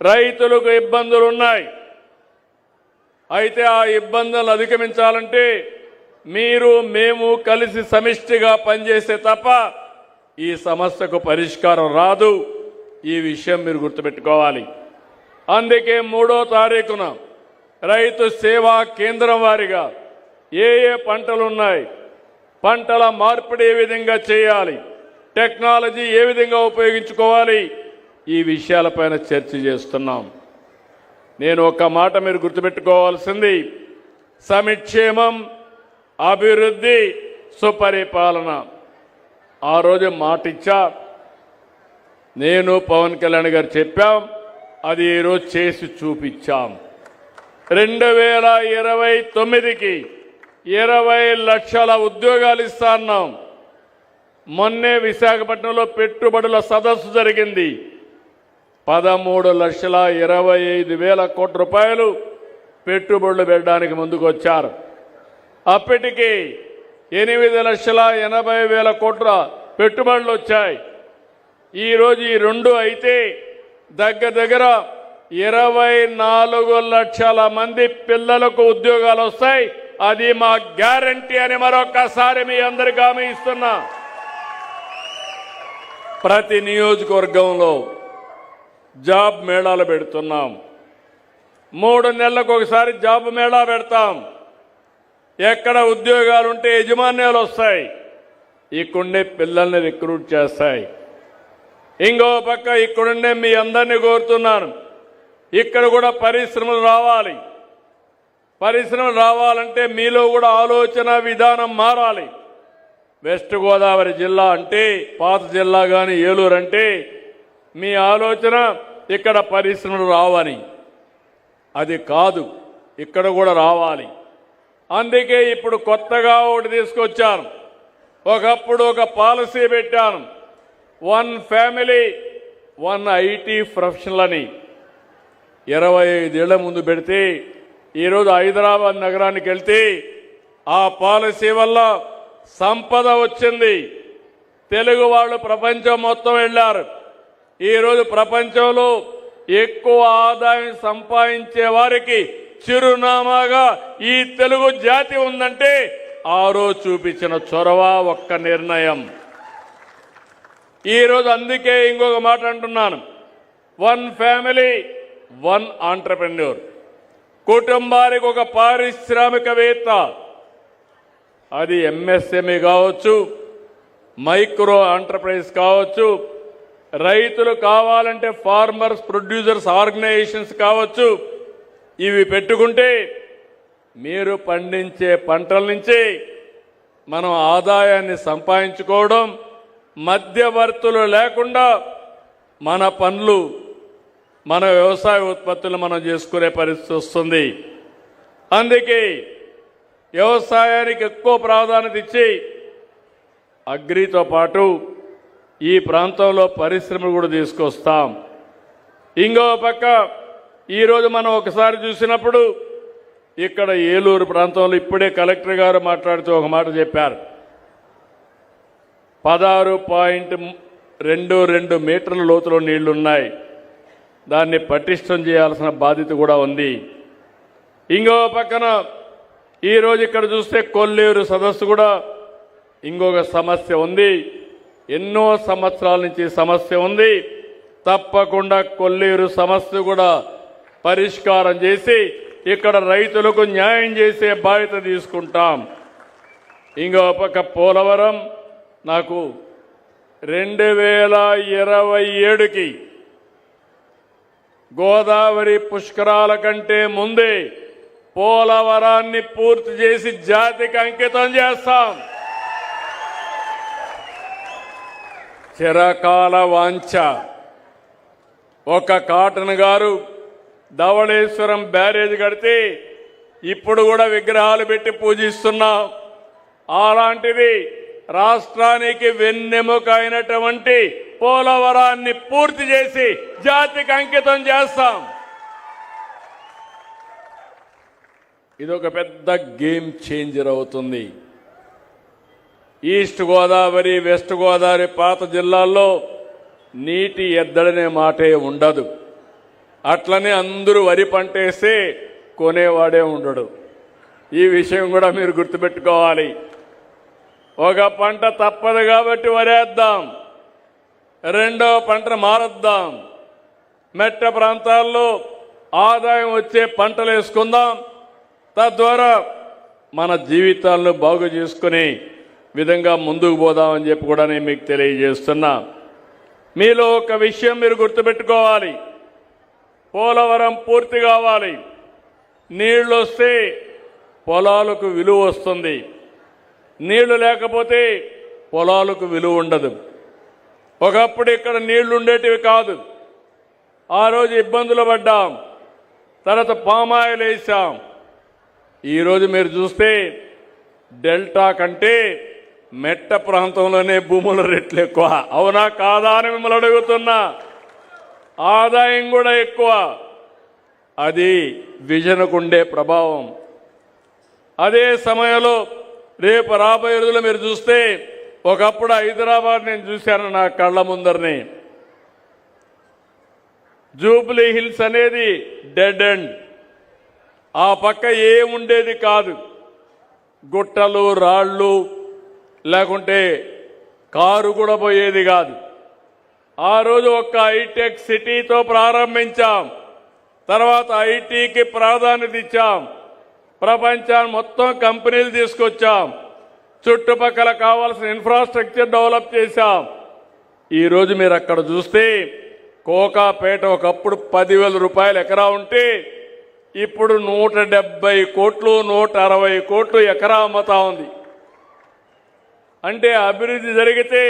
రైతులకు ఇబ్బందులు ఉన్నాయి. అయితే ఆ ఇబ్బందులను అధిగమించాలంటే మీరు మేము కలిసి సమిష్టిగా పనిచేస్తే తప్ప ఈ సమస్యకు పరిష్కారం రాదు. ఈ విషయం మీరు గుర్తుపెట్టుకోవాలి. అందుకే 3వ తారీఖున రైతు సేవా కేంద్రం వారిగా ఏ పంటలు ఉన్నాయి, పంటల మార్పిడి ఏ విధంగా చేయాలి, టెక్నాలజీ ఏ విధంగా ఉపయోగించుకోవాలి, ఈ విషయాలపైన చర్చ చేస్తున్నాం. నేను ఒక మాట మీరు గుర్తుపెట్టుకోవాల్సింది, సంక్షేమం, అభివృద్ధి, సుపరిపాలన. ఆ రోజు మాట ఇచ్చా, నేను పవన్ కళ్యాణ్ గారు చెప్పాం, అది ఈరోజు చేసి చూపించాం. 2029కి 20 లక్షల ఉద్యోగాలు ఇస్తాన్నాం. మొన్నే విశాఖపట్నంలో పెట్టుబడుల సదస్సు జరిగింది. 13,25,000 కోట్ల రూపాయలు పెట్టుబడులు పెట్టడానికి ముందుకు వచ్చారు. అప్పటికి 8,80,000 కోట్ల పెట్టుబడులు వచ్చాయి. ఈరోజు ఈ రెండు అయితే దగ్గర 24 లక్షల మంది పిల్లలకు ఉద్యోగాలు వస్తాయి. అది మా గ్యారంటీ అని మరొకసారి మీ అందరికీ హామీ ఇస్తున్నా. ప్రతి నియోజకవర్గంలో జాబ్ మేళాలు పెడుతున్నాం. 3 నెలలకు ఒకసారి జాబ్ మేళా పెడతాం. ఎక్కడ ఉద్యోగాలుంటే యజమాన్యాలు వస్తాయి, ఇక్కడుండే పిల్లల్ని రిక్రూట్ చేస్తాయి. ఇంకో పక్క ఇక్కడుండే మీ అందరినీ కోరుతున్నాను, ఇక్కడ కూడా పరిశ్రమలు రావాలి. పరిశ్రమలు రావాలంటే మీలో కూడా ఆలోచన విధానం మారాలి. వెస్ట్ గోదావరి జిల్లా అంటే, పాత జిల్లా కానీ ఏలూరు అంటే మీ ఆలోచన ఇక్కడ పరిశ్రమలు రావని. అది కాదు, ఇక్కడ కూడా రావాలి. అందుకే ఇప్పుడు కొత్తగా ఒకటి తీసుకొచ్చాను. ఒకప్పుడు ఒక పాలసీ పెట్టాను, 1 ఫ్యామిలీ 1 ఐటీ ప్రొఫెషనల్ అని. 25 ఏళ్ల ముందు పెడితే ఈరోజు హైదరాబాద్ నగరానికి వెళ్తే ఆ పాలసీ వల్ల సంపద వచ్చింది. తెలుగు వాళ్ళు ప్రపంచం మొత్తం వెళ్ళారు. ఈరోజు ప్రపంచంలో ఎక్కువ ఆదాయం సంపాదించే వారికి చిరునామాగా ఈ తెలుగు జాతి ఉందంటే ఆ రోజు చూపించిన చొరవ, ఒక్క నిర్ణయం. ఈరోజు అందుకే ఇంకొక మాట అంటున్నాను, 1 ఫ్యామిలీ 1 ఆంటర్‌ప్రెన్యూర్. కుటుంబానికి ఒక పారిశ్రామికవేత్త. అది ఎంఎస్ఎంఈ కావచ్చు, మైక్రో ఎంటర్ప్రైజ్ కావచ్చు, రైతులు కావాలంటే ఫార్మర్స్ ప్రొడ్యూసర్స్ ఆర్గనైజేషన్స్ కావచ్చు. ఇవి పెట్టుకుంటే మీరు పండించే పంటల నుంచి మనం ఆదాయాన్ని సంపాదించుకోవడం, మధ్యవర్తులు లేకుండా మన పనులు, మన వ్యవసాయ ఉత్పత్తులు మనం చేసుకునే పరిస్థితి వస్తుంది. అందుకే వ్యవసాయానికి ఎక్కువ ప్రాధాన్యత ఇచ్చి అగ్రితో పాటు ఈ ప్రాంతంలో పరిశ్రమలు కూడా తీసుకొస్తాం. ఇంకో పక్క ఈరోజు మనం ఒకసారి చూసినప్పుడు ఇక్కడ ఏలూరు ప్రాంతంలో ఇప్పుడే కలెక్టర్ గారు మాట్లాడుతూ ఒక మాట చెప్పారు. 16.22 మీటర్ల లోతులో నీళ్లున్నాయి. దాన్ని పటిష్టం చేయాల్సిన బాధ్యత కూడా ఉంది. ఇంకో పక్కన ఈరోజు ఇక్కడ చూస్తే కొల్లేరు సదస్సు కూడా ఇంకొక సమస్య ఉంది. ఎన్నో సంవత్సరాల నుంచి సమస్య ఉంది. తప్పకుండా కొల్లేరు సమస్య కూడా పరిష్కారం చేసి ఇక్కడ రైతులకు న్యాయం చేసే బాధ్యత తీసుకుంటాం. ఇంకో పక్క పోలవరం నాకు 2027కి గోదావరి పుష్కరాల కంటే ముందే పోలవరాన్ని పూర్తి చేసి జాతికి అంకితం చేస్తాం. చిరకాల వాంఛ. ఒక కాటన్ గారు ధవళేశ్వరం బ్యారేజ్ కడితే ఇప్పుడు కూడా విగ్రహాలు పెట్టి పూజిస్తున్నాం. అలాంటిది రాష్ట్రానికి వెన్నెముక అయినటువంటి పోలవరాన్ని పూర్తి చేసి జాతికి అంకితం చేస్తాం. ఇదొక పెద్ద గేమ్ చేంజర్ అవుతుంది. ఈస్ట్ గోదావరి, వెస్ట్ గోదావరి పాత జిల్లాల్లో నీటి ఎద్దడనే మాటే ఉండదు. అట్లనే అందరూ వరి పంటేస్తే కొనేవాడే ఉండడు. ఈ విషయం కూడా మీరు గుర్తుపెట్టుకోవాలి. ఒక పంట తప్పదు కాబట్టి వరేద్దాం, రెండవ పంట మారద్దాం. మెట్ట ప్రాంతాల్లో ఆదాయం వచ్చే పంటలు వేసుకుందాం. తద్వారా మన జీవితాలను బాగు చేసుకునే విధంగా ముందుకు పోదామని చెప్పి కూడా నేను మీకు తెలియజేస్తున్నా. మీలో ఒక విషయం మీరు గుర్తుపెట్టుకోవాలి, పోలవరం పూర్తి కావాలి. నీళ్లు వస్తే పొలాలకు విలువ వస్తుంది. నీళ్లు లేకపోతే పొలాలకు విలువ ఉండదు. ఒకప్పుడు ఇక్కడ నీళ్లు ఉండేటివి కాదు. ఆ రోజు ఇబ్బందులు పడ్డాం. తర్వాత పామాయిల్ వేసాం. ఈరోజు మీరు చూస్తే డెల్టా కంటే మెట్ట ప్రాంతంలోనే భూముల రేట్లు ఎక్కువ. అవునా కాదా అని మిమ్మల్ని అడుగుతున్నా. ఆదాయం కూడా ఎక్కువ. అది విజనకుండే ప్రభావం. అదే సమయంలో రేపు రాబోయే రోజులు మీరు చూస్తే ఒకప్పుడు హైదరాబాద్ నేను చూశాను నా కళ్ళ ముందరని. జూబ్లీ హిల్స్ అనేది డెడ్ ఎండ్. ఆ పక్క ఏముండేది కాదు, గుట్టలు రాళ్ళు, లేకుంటే కారు కూడా పోయేది కాదు. ఆ రోజు ఒక్క హైటెక్ సిటీతో ప్రారంభించాం. తర్వాత ఐటీకి ప్రాధాన్యత ఇచ్చాం. ప్రపంచాన్ని మొత్తం కంపెనీలు తీసుకొచ్చాం. చుట్టుపక్కల కావాల్సిన ఇన్ఫ్రాస్ట్రక్చర్ డెవలప్ చేశాం. ఈరోజు మీరు అక్కడ చూస్తే కోకాపేట ఒకప్పుడు 10,000 రూపాయలు ఎకరా ఉంటే ఇప్పుడు 170 కోట్లు 160 కోట్లు ఎకరా అమ్ముతా ఉంది. అంటే అభివృద్ధి జరిగితే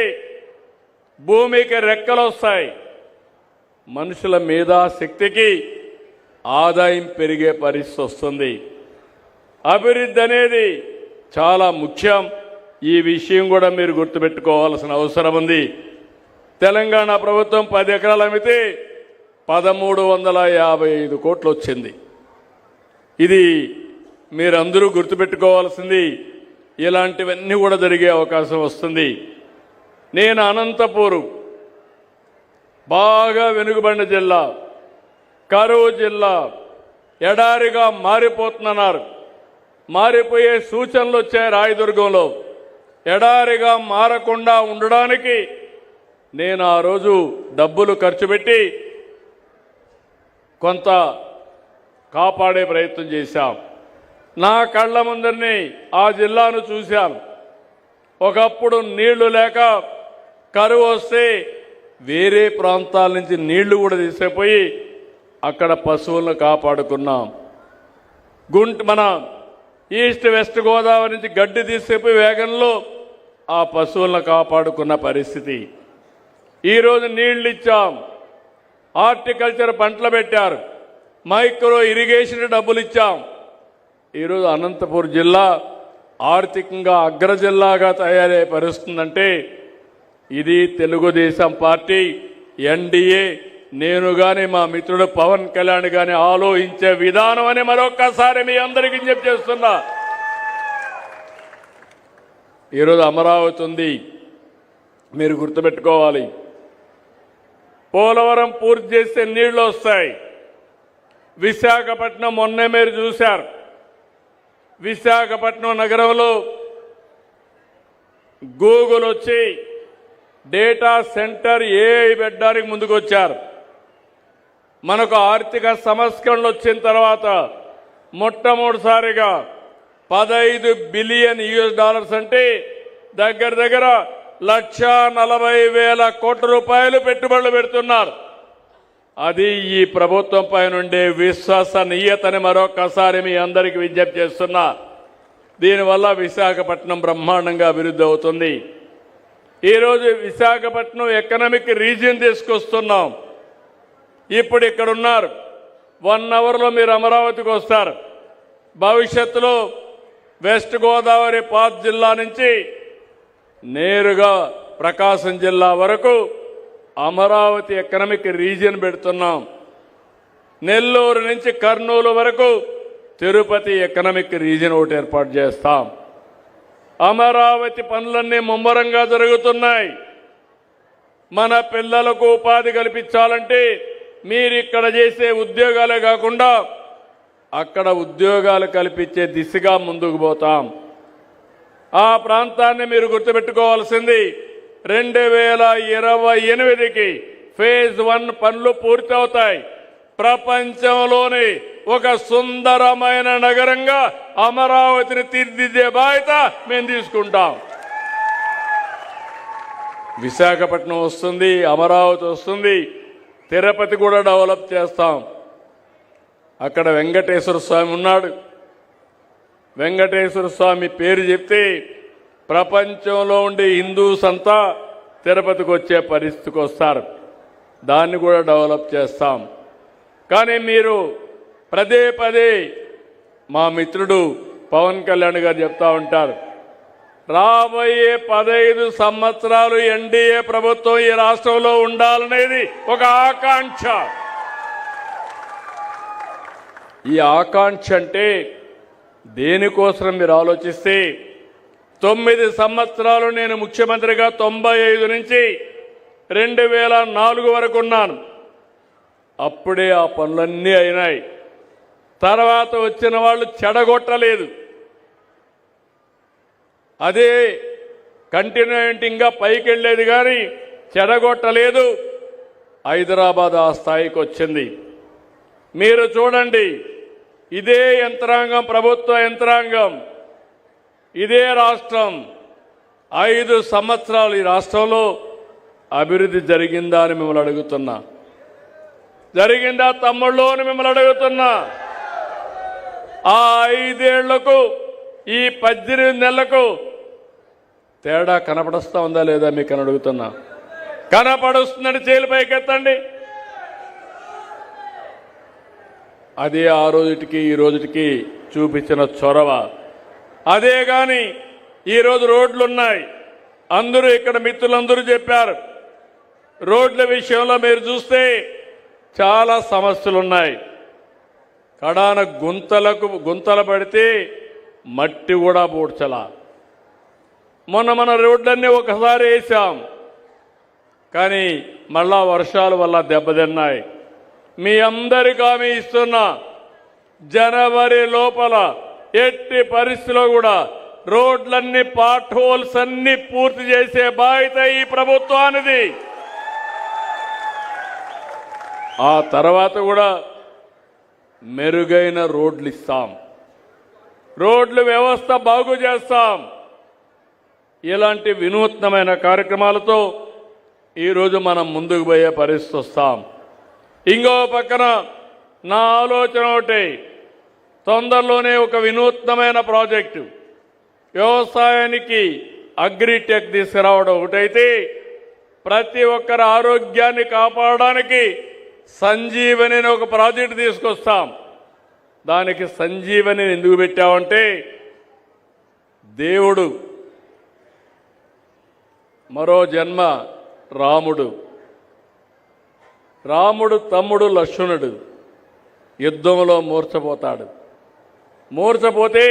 భూమికి రెక్కలు వస్తాయి. మనుషుల మేధాశక్తికి ఆదాయం పెరిగే పరిస్థితి వస్తుంది. అభివృద్ధి అనేది చాలా ముఖ్యం. ఈ విషయం కూడా మీరు గుర్తుపెట్టుకోవాల్సిన అవసరం ఉంది. తెలంగాణ ప్రభుత్వం 10 ఎకరాలు అమ్మితే 1355 కోట్లు వచ్చింది. ఇది మీరందరూ గుర్తుపెట్టుకోవాల్సింది. ఇలాంటివన్నీ కూడా జరిగే అవకాశం వస్తుంది. నేను అనంతపూరు బాగా వెనుకబడిన జిల్లా, కరువు జిల్లా, ఎడారిగా మారిపోతున్నారు. మారిపోయే సూచనలు వచ్చాయి. రాయదుర్గంలో ఎడారిగా మారకుండా ఉండడానికి నేను ఆ రోజు డబ్బులు ఖర్చు పెట్టి కొంత కాపాడే ప్రయత్నం చేశాం. నా కళ్ళ ముందరిని ఆ జిల్లాను చూశాను. ఒకప్పుడు నీళ్లు లేక కరువు వస్తే వేరే ప్రాంతాల నుంచి నీళ్లు కూడా తీసుకుపోయి అక్కడ పశువులను కాపాడుకున్నాం. మన ఈస్ట్ వెస్ట్ గోదావరి నుంచి గడ్డి తీసుకుపోయి వేగంలో ఆ పశువులను కాపాడుకున్న పరిస్థితి. ఈరోజు నీళ్లు ఇచ్చాం. హార్టికల్చర్ పంటలు పెట్టారు. మైక్రో ఇరిగేషన్ డబ్బులు ఇచ్చాం. ఈరోజు అనంతపూర్ జిల్లా ఆర్థికంగా అగ్ర జిల్లాగా తయారై పరిస్తుందంటే ఇది తెలుగుదేశం పార్టీ, ఎన్డీఏ, నేను కానీ మా మిత్రుడు పవన్ కళ్యాణ్ కానీ ఆలోచించే విధానం అని మరొక్కసారి మీ అందరికీ చేస్తున్నా. ఈరోజు అమరావతి ఉంది, మీరు గుర్తుపెట్టుకోవాలి. పోలవరం పూర్తి చేస్తే నీళ్లు వస్తాయి. విశాఖపట్నం మొన్నే మీరు చూశారు. విశాఖపట్నం నగరంలో గూగుల్ వచ్చి డేటా సెంటర్ ఏఐ పెట్టడానికి ముందుకు వచ్చారు. మనకు ఆర్థిక సంస్కరణలు వచ్చిన తర్వాత మొట్టమొదటిసారిగా 15 బిలియన్ US అంటే దగ్గర దగ్గర 1,40,000 కోట్ల రూపాయలు పెట్టుబడులు పెడుతున్నారు. అది ఈ ప్రభుత్వం పైన ఉండే విశ్వసనీయతని మరొకసారి మీ అందరికీ విజ్ఞప్తి చేస్తున్నా. దీనివల్ల విశాఖపట్నం బ్రహ్మాండంగా అభివృద్ధి అవుతుంది. ఈరోజు విశాఖపట్నం ఎకనామిక్ రీజియన్ తీసుకొస్తున్నాం. ఇప్పుడు ఇక్కడ ఉన్నారు, 1 అవర్లో మీరు అమరావతికి వస్తారు. భవిష్యత్తులో వెస్ట్ గోదావరి పాత్ జిల్లా నుంచి నేరుగా ప్రకాశం జిల్లా వరకు అమరావతి ఎకనామిక్ రీజియన్ పెడుతున్నాం. నెల్లూరు నుంచి కర్నూలు వరకు తిరుపతి ఎకనామిక్ రీజియన్ ఒకటి ఏర్పాటు చేస్తాం. అమరావతి పనులన్నీ ముమ్మరంగా జరుగుతున్నాయి. మన పిల్లలకు ఉపాధి కల్పించాలంటే మీరు ఇక్కడ చేసే ఉద్యోగాలే కాకుండా అక్కడ ఉద్యోగాలు కల్పించే దిశగా ముందుకు పోతాం. ఆ ప్రాంతాన్ని మీరు గుర్తుపెట్టుకోవాల్సింది 2028కి ఫేజ్ 1 పనులు పూర్తవుతాయి. ప్రపంచంలోని ఒక సుందరమైన నగరంగా అమరావతిని తీర్చిదిద్దే బాధ్యత మేము తీసుకుంటాం. విశాఖపట్నం వస్తుంది, అమరావతి వస్తుంది, తిరుపతి కూడా డెవలప్ చేస్తాం. అక్కడ వెంకటేశ్వర స్వామి ఉన్నాడు. వెంకటేశ్వర స్వామి పేరు చెప్తే ప్రపంచంలో ఉండే హిందూస్ అంతా తిరుపతికి వచ్చే పరిస్థితికి వస్తారు. దాన్ని కూడా డెవలప్ చేస్తాం. కానీ మీరు పదే పదే మా మిత్రుడు పవన్ కళ్యాణ్ గారు చెప్తా ఉంటారు, రాబోయే 15 సంవత్సరాలు ఎన్డీఏ ప్రభుత్వం ఈ రాష్ట్రంలో ఉండాలనేది ఒక ఆకాంక్ష. ఈ ఆకాంక్ష అంటే దేనికోసం మీరు ఆలోచిస్తే 9 సంవత్సరాలు నేను ముఖ్యమంత్రిగా 95 నుంచి 2004 వరకు ఉన్నాను. అప్పుడే ఆ పనులన్నీ అయినాయి. తర్వాత వచ్చిన వాళ్ళు చెడగొట్టలేదు. అదే కంటిన్యూయింగ్గా పైకి వెళ్ళేది కానీ చెడగొట్టలేదు. హైదరాబాద్ ఆ స్థాయికి వచ్చింది. మీరు చూడండి, ఇదే యంత్రాంగం, ప్రభుత్వ యంత్రాంగం, ఇదే రాష్ట్రం 5 సంవత్సరాలు ఈ రాష్ట్రంలో అభివృద్ధి జరిగిందా అని మిమ్మల్ని అడుగుతున్నా. జరిగిందా తమ్ముళ్ళు అని మిమ్మల్ని అడుగుతున్నా. ఆ 5 ఏళ్లకు ఈ 18 నెలలకు తేడా కనపడుస్తా ఉందా లేదా మీకు అని అడుగుతున్నా. కనపడుస్తుందని చేలు పైకెత్తండి. అదే ఆ రోజుటికి ఈ రోజుటికి చూపించిన చొరవ. అదే కానీ ఈరోజు రోడ్లున్నాయి. అందరూ ఇక్కడ మిత్రులందరూ చెప్పారు, రోడ్ల విషయంలో మీరు చూస్తే చాలా సమస్యలున్నాయి. కడాన గుంతలు పడితే మట్టి కూడా పూడ్చలా. మన రోడ్లన్నీ ఒకసారి వేసాం, కానీ మళ్ళా వర్షాల వల్ల దెబ్బతిన్నాయి. మీ అందరికీ హామీ ఇస్తున్నా, జనవరి లోపల ఎట్టి పరిస్థితిలో కూడా రోడ్లన్నీ, పార్ట్ హోల్స్ అన్ని పూర్తి చేసే బాధ్యత ఈ ప్రభుత్వానిది. ఆ తర్వాత కూడా మెరుగైన రోడ్లు ఇస్తాం, రోడ్ల వ్యవస్థ బాగు చేస్తాం. ఇలాంటి వినూత్నమైన కార్యక్రమాలతో ఈరోజు మనం ముందుకు పోయే పరిస్థితి వస్తాం. ఇంకో పక్కన నా ఆలోచన ఒకటి, తొందరలోనే ఒక వినూత్నమైన ప్రాజెక్టు, వ్యవసాయానికి అగ్రిటెక్ తీసుకురావడం ఒకటైతే, ప్రతి ఒక్కరి ఆరోగ్యాన్ని కాపాడడానికి సంజీవని అనే ఒక ప్రాజెక్టు తీసుకొస్తాం. దానికి సంజీవని ఎందుకు పెట్టామంటే, దేవుడు మరో జన్మ రాముడు తమ్ముడు లక్ష్మణుడు యుద్ధంలో మూర్ఛపోతాడు. మూర్ఛపోతే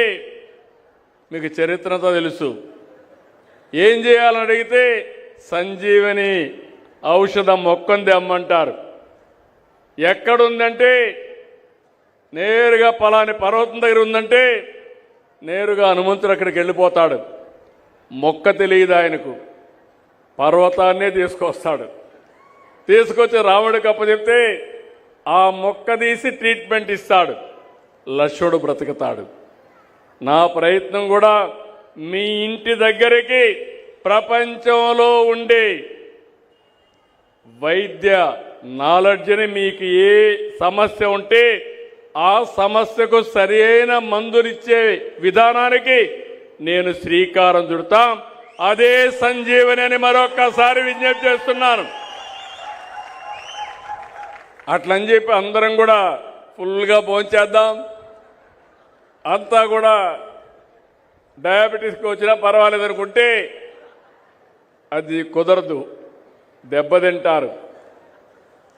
మీకు చరిత్రతో తెలుసు. ఏం చేయాలని అడిగితే సంజీవని ఔషధం మొక్కంది అమ్మంటారు. ఎక్కడుందంటే నేరుగా పలాని పర్వతం దగ్గర ఉందంటే నేరుగా హనుమంతుడు అక్కడికి వెళ్ళిపోతాడు. మొక్క తెలియదు ఆయనకు, పర్వతాన్నే తీసుకొస్తాడు. తీసుకొచ్చి రాముడికి అప్పచెప్తే ఆ మొక్క తీసి ట్రీట్మెంట్ ఇస్తాడు. లక్ష్మణుడు బ్రతుకుతాడు. నా ప్రయత్నం కూడా మీ ఇంటి దగ్గరికి ప్రపంచంలో ఉండే వైద్య నాలెడ్జ్ని, మీకు ఏ సమస్య ఉంటే ఆ సమస్యకు సరైన మందునిచ్చే విధానానికి నేను శ్రీకారం చుడతాం. అదే సంజీవని అని మరొక్కసారి విజ్ఞప్తి చేస్తున్నాను. అట్లని చెప్పి అందరం కూడా ఫుల్గా భోంచేద్దాం, అంతా కూడా డయాబెటీస్కి వచ్చినా పర్వాలేదు అనుకుంటే అది కుదరదు, దెబ్బతింటారు.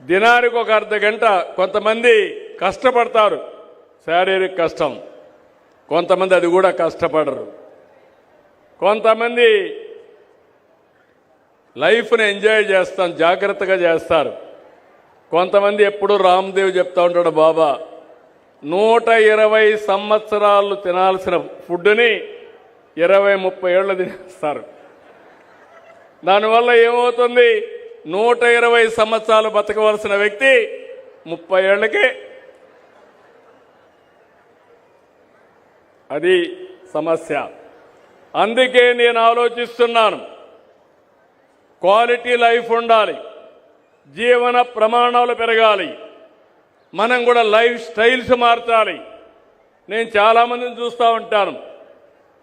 దినానికి ఒక అర్ధ గంట కొంతమంది కష్టపడతారు, శారీరక కష్టం. కొంతమంది అది కూడా కష్టపడరు. కొంతమంది లైఫ్ని ఎంజాయ్ చేస్తాం, జాగ్రత్తగా చేస్తారు. కొంతమంది ఎప్పుడు రామ్దేవ్ చెప్తా ఉంటాడు, బాబా 120 సంవత్సరాలు తినాల్సిన ఫుడ్ని 20-30 ఏళ్ళు తినేస్తారు. దానివల్ల ఏమవుతుంది, 120 సంవత్సరాలు బతకవలసిన వ్యక్తి 30 ఏళ్ళకే. అది సమస్య. అందుకే నేను ఆలోచిస్తున్నాను, క్వాలిటీ లైఫ్ ఉండాలి, జీవన ప్రమాణాలు పెరగాలి, మనం కూడా లైఫ్ స్టైల్స్ మార్చాలి. నేను చాలామందిని చూస్తూ ఉంటాను,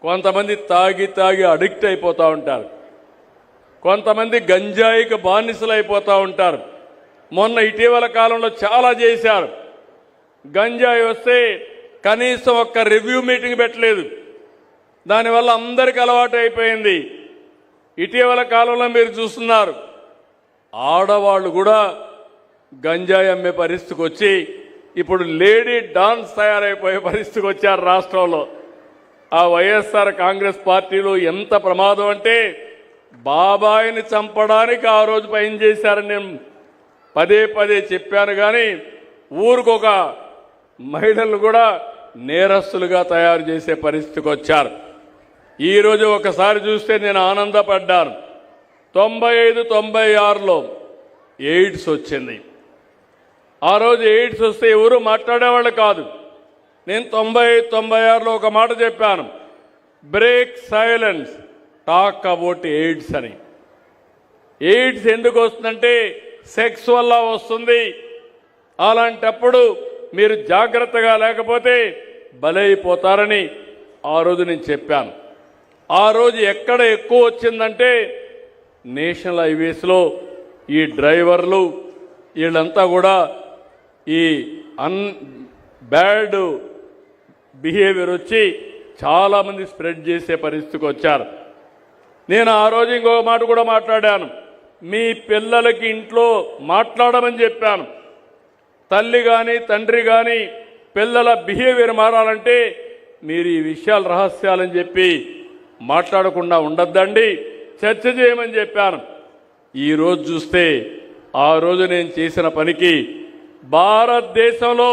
కొంతమంది తాగి అడిక్ట్ అయిపోతూ ఉంటారు, కొంతమంది గంజాయికి బానిసలు అయిపోతూ ఉంటారు. మొన్న ఇటీవల కాలంలో చాలా చేశారు. గంజాయి వస్తే కనీసం ఒక్క రివ్యూ మీటింగ్ పెట్టలేదు. దానివల్ల అందరికీ అలవాటు అయిపోయింది. ఇటీవల కాలంలో మీరు చూస్తున్నారు, ఆడవాళ్ళు కూడా గంజాయి అమ్మే పరిస్థితికి వచ్చి ఇప్పుడు లేడీ డాన్స్ తయారైపోయే పరిస్థితికి వచ్చారు రాష్ట్రంలో. ఆ వైఎస్ఆర్ కాంగ్రెస్ పార్టీలో ఎంత ప్రమాదం అంటే బాబాయిని చంపడానికి ఆ రోజు పైన చేశారని నేను పదే పదే చెప్పాను. కానీ ఊరికొక మహిళలు కూడా నేరస్తులుగా తయారు చేసే పరిస్థితికి వచ్చారు. ఈరోజు ఒకసారి చూస్తే నేను ఆనందపడ్డాను. 95-96లో ఎయిడ్స్ వచ్చింది. ఆ రోజు ఎయిడ్స్ వస్తే ఎవరు మాట్లాడేవాళ్ళు కాదు. నేను 95-96లో ఒక మాట చెప్పాను, break silence, talk about AIDS అని. ఎయిడ్స్ ఎందుకు వస్తుందంటే సెక్స్ వల్ల వస్తుంది. అలాంటప్పుడు మీరు జాగ్రత్తగా లేకపోతే బలైపోతారని ఆ రోజు నేను చెప్పాను. ఆ రోజు ఎక్కడ ఎక్కువ వచ్చిందంటే నేషనల్ హైవేస్లో ఈ డ్రైవర్లు వీళ్ళంతా కూడా ఈ బ్యాడ్ బిహేవియర్ వచ్చి చాలామంది స్ప్రెడ్ చేసే పరిస్థితికి వచ్చారు. నేను ఆ రోజు ఇంకొక మాట కూడా మాట్లాడాను, మీ పిల్లలకి ఇంట్లో మాట్లాడమని చెప్పాను. తల్లి కానీ తండ్రి కానీ పిల్లల బిహేవియర్ మారాలంటే మీరు ఈ విషయాలు రహస్యాలని చెప్పి మాట్లాడకుండా ఉండద్దండి, చర్చ చేయమని చెప్పాను. ఈరోజు చూస్తే ఆ రోజు నేను చేసిన పనికి భారతదేశంలో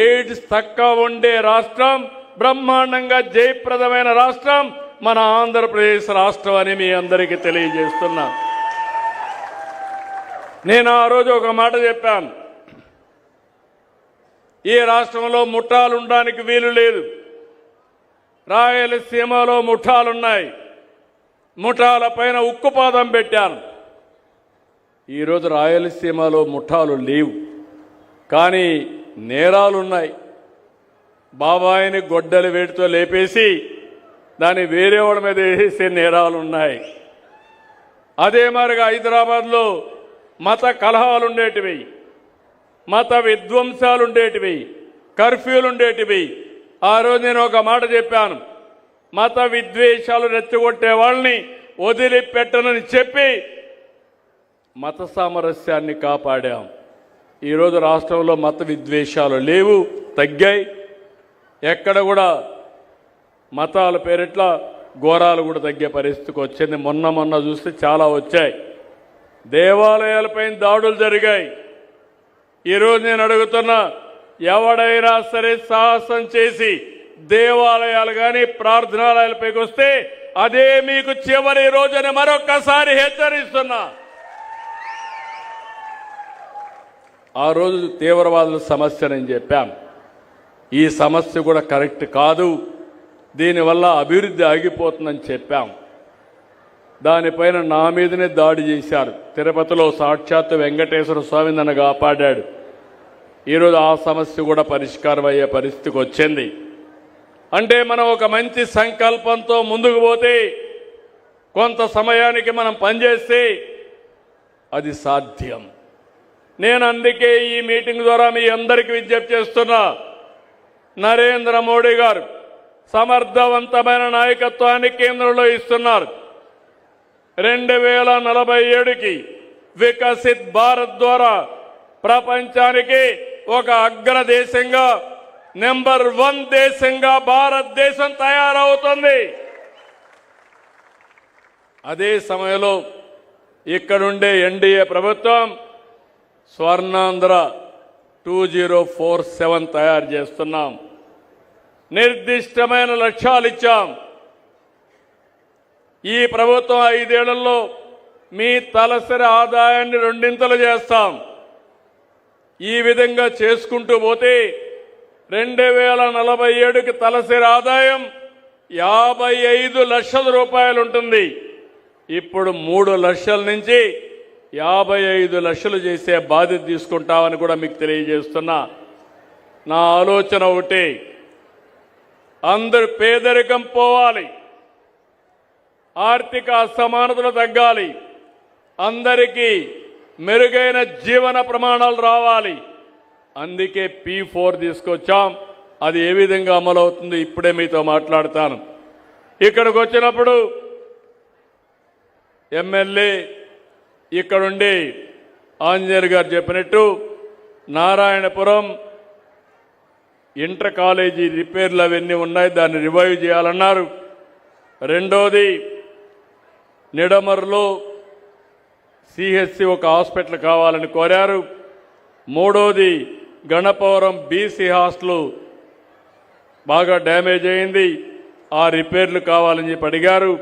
ఎయిడ్స్ తక్కువ ఉండే రాష్ట్రం, బ్రహ్మాండంగా జయప్రదమైన రాష్ట్రం మన ఆంధ్రప్రదేశ్ రాష్ట్రం అని మీ అందరికీ తెలియజేస్తున్నా. నేను ఆ రోజు ఒక మాట చెప్పాను, ఈ రాష్ట్రంలో ముఠాలు ఉండడానికి వీలు లేదు. రాయలసీమలో ముఠాలున్నాయి, ముఠాల పైన ఉక్కుపాదం పెట్టాను. ఈరోజు రాయలసీమలో ముఠాలు లేవు, కానీ నేరాలున్నాయి. బాబాయిని గొడ్డలి వేటితో లేపేసి దాన్ని వేరే వాళ్ళ మీద వేసే నేరాలు ఉన్నాయి. అదే మరిగా హైదరాబాద్లో మత కలహాలు ఉండేటివి, మత విధ్వంసాలు ఉండేటివి, కర్ఫ్యూలు ఉండేటివి. ఆ రోజు నేను ఒక మాట చెప్పాను, మత విద్వేషాలు రెచ్చగొట్టే వాళ్ళని వదిలిపెట్టనని చెప్పి మత సామరస్యాన్ని కాపాడాం. ఈరోజు రాష్ట్రంలో మత విద్వేషాలు లేవు, తగ్గాయి. ఎక్కడ కూడా మతాల పేరిట్లా ఘోరాలు కూడా తగ్గే పరిస్థితికి వచ్చింది. మొన్న చూస్తే చాలా వచ్చాయి. దేవాలయాలపైన దాడులు జరిగాయి. ఈరోజు నేను అడుగుతున్నా, ఎవడైనా సరే సాహసం చేసి దేవాలయాలు కానీ ప్రార్థనాలయాలపైకి వస్తే అదే మీకు చివరి రోజుని మరొక్కసారి హెచ్చరిస్తున్నా. ఆ రోజు తీవ్రవాదుల సమస్య నేను చెప్పాను, ఈ సమస్య కూడా కరెక్ట్ కాదు, దీనివల్ల అభివృద్ధి ఆగిపోతుందని చెప్పాం. దానిపైన నా మీదనే దాడి చేశారు. తిరుపతిలో సాక్షాత్తు వెంకటేశ్వర స్వామి నన్ను కాపాడాడు. ఈరోజు ఆ సమస్య కూడా పరిష్కారం అయ్యే పరిస్థితికి వచ్చింది. అంటే మనం ఒక మంచి సంకల్పంతో ముందుకు పోతే, కొంత సమయానికి మనం పనిచేస్తే అది సాధ్యం. నేను అందుకే ఈ మీటింగ్ ద్వారా మీ అందరికీ విజ్ఞప్తి చేస్తున్నా, నరేంద్ర మోడీ గారు సమర్థవంతమైన నాయకత్వాన్ని కేంద్రంలో ఇస్తున్నారు. 2047కి వికసిత్ భారత్ ద్వారా ప్రపంచానికి ఒక అగ్రదేశంగా, నెంబర్ 1 దేశంగా భారతదేశం తయారవుతుంది. అదే సమయంలో ఇక్కడుండే ఎన్డీఏ ప్రభుత్వం స్వర్ణాంధ్ర 2047 తయారు చేస్తున్నాం. నిర్దిష్టమైన లక్ష్యాలు ఇచ్చాం. ఈ ప్రభుత్వం 5 ఏళ్లలో మీ తలసరి ఆదాయాన్ని 2 చేస్తాం. ఈ విధంగా చేసుకుంటూ పోతే 2047కి తలసరి ఆదాయం 55 లక్షల రూపాయలు ఉంటుంది. ఇప్పుడు 3 లక్షల నుంచి 55 లక్షలు చేసే బాధ్యత తీసుకుంటామని కూడా మీకు తెలియజేస్తున్నా. నా ఆలోచన ఒకటి, అందరు పేదరికం పోవాలి, ఆర్థిక అసమానతలు తగ్గాలి, అందరికీ మెరుగైన జీవన ప్రమాణాలు రావాలి. అందుకే P4 తీసుకొచ్చాం. అది ఏ విధంగా అమలవుతుంది ఇప్పుడే మీతో మాట్లాడతాను. ఇక్కడికి వచ్చినప్పుడు ఎమ్మెల్యే ఇక్కడుండి ఆంజనేయులు గారు చెప్పినట్టు నారాయణపురం ఇంటర్ కాలేజీ రిపేర్లు అవన్నీ ఉన్నాయి, దాన్ని రివైవ్ చేయాలన్నారు. రెండోది నిడమర్లో సిహెచ్సి ఒక హాస్పిటల్ కావాలని కోరారు. మూడోది గణపవరం బీసీ హాస్టల్ బాగా డ్యామేజ్ అయింది, ఆ రిపేర్లు కావాలని చెప్పి అడిగారు.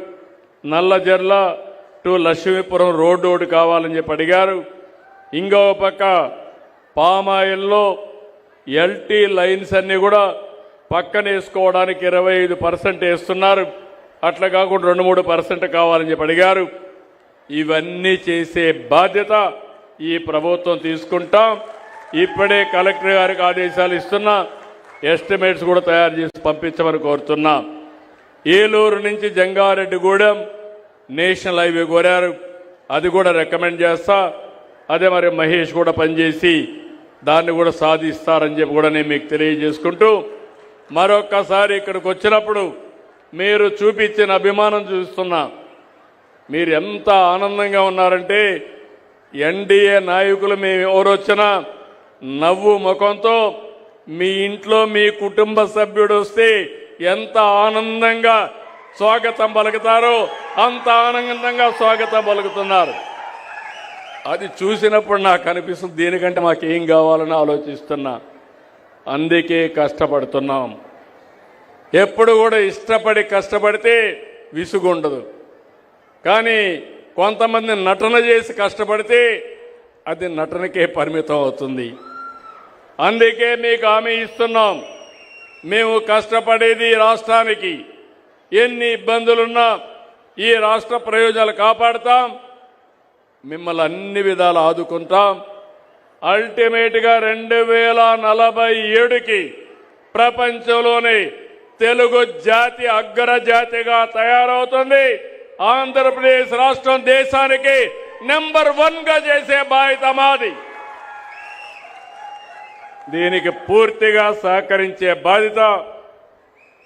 నల్లజర్ల టు లక్ష్మీపురం రోడ్డు ఒకటి కావాలని చెప్పి అడిగారు. ఇంకో పక్క పామాయిల్లో ఎల్టీ లైన్స్ అన్నీ కూడా పక్కన వేసుకోవడానికి 25% వేస్తున్నారు, అట్లా కాకుండా 2-3% కావాలని చెప్పి అడిగారు. ఇవన్నీ చేసే బాధ్యత ఈ ప్రభుత్వం తీసుకుంటాం. ఇప్పుడే కలెక్టర్ గారికి ఆదేశాలు ఇస్తున్నా, ఎస్టిమేట్స్ కూడా తయారు చేసి పంపించమని కోరుతున్నా. ఏలూరు నుంచి జంగారెడ్డిగూడెం నేషనల్ హైవే కోరారు, అది కూడా రికమెండ్ చేస్తా. అదే మరి మహేష్ కూడా పనిచేసి దాన్ని కూడా సాధిస్తారని చెప్పి కూడా నేను మీకు తెలియజేసుకుంటూ, మరొక్కసారి ఇక్కడికి వచ్చినప్పుడు మీరు చూపించిన అభిమానం చూస్తున్నా. మీరు ఎంత ఆనందంగా ఉన్నారంటే ఎన్డీఏ నాయకులు మేము ఎవరు వచ్చినా నవ్వు ముఖంతో మీ ఇంట్లో మీ కుటుంబ సభ్యుడు వస్తే ఎంత ఆనందంగా స్వాగతం పలుకుతారో అంత ఆనందంగా స్వాగతం పలుకుతున్నారు. అది చూసినప్పుడు నాకు అనిపిస్తుంది దీనికంటే మాకేం కావాలని ఆలోచిస్తున్నా. అందుకే కష్టపడుతున్నాం. ఎప్పుడు కూడా ఇష్టపడి కష్టపడితే విసుగుండదు, కానీ కొంతమంది నటన చేసి కష్టపడితే అది నటనకే పరిమితం అవుతుంది. అందుకే మీకు హామీ ఇస్తున్నాం, మేము కష్టపడేది రాష్ట్రానికి. ఎన్ని ఇబ్బందులున్నా ఈ రాష్ట్ర ప్రయోజనాలు కాపాడుతాం, మిమ్మల్ని అన్ని విధాలు ఆదుకుంటాం. అల్టిమేట్గా 2047కి ప్రపంచంలోనే తెలుగు జాతి అగ్రజాతిగా తయారవుతుంది. ఆంధ్రప్రదేశ్ రాష్ట్రం దేశానికి నెంబర్ 1గా చేసే బాధ్యత మాది. దీనికి పూర్తిగా సహకరించే బాధ్యత,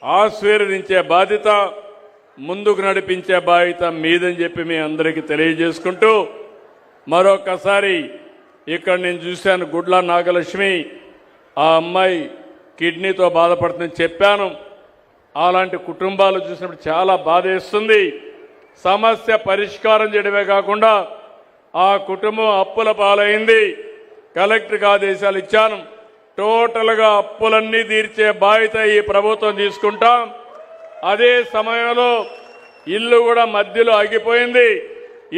ఆశీర్వదించే బాధ్యత, ముందుకు నడిపించే బాధ్యత మీదని చెప్పి మీ అందరికీ తెలియజేసుకుంటూ, మరొకసారి ఇక్కడ నేను చూశాను గుడ్ల నాగలక్ష్మి, ఆ అమ్మాయి కిడ్నీతో బాధపడుతుందని చెప్పాను. అలాంటి కుటుంబాలు చూసినప్పుడు చాలా బాధేస్తుంది. సమస్య పరిష్కారం చేయడమే కాకుండా ఆ కుటుంబం అప్పుల పాలైంది. కలెక్టర్కి ఆదేశాలు ఇచ్చాను, టోటల్గా అప్పులన్నీ తీర్చే బాధ్యత ఈ ప్రభుత్వం తీసుకుంటాం. అదే సమయంలో ఇల్లు కూడా మధ్యలో ఆగిపోయింది,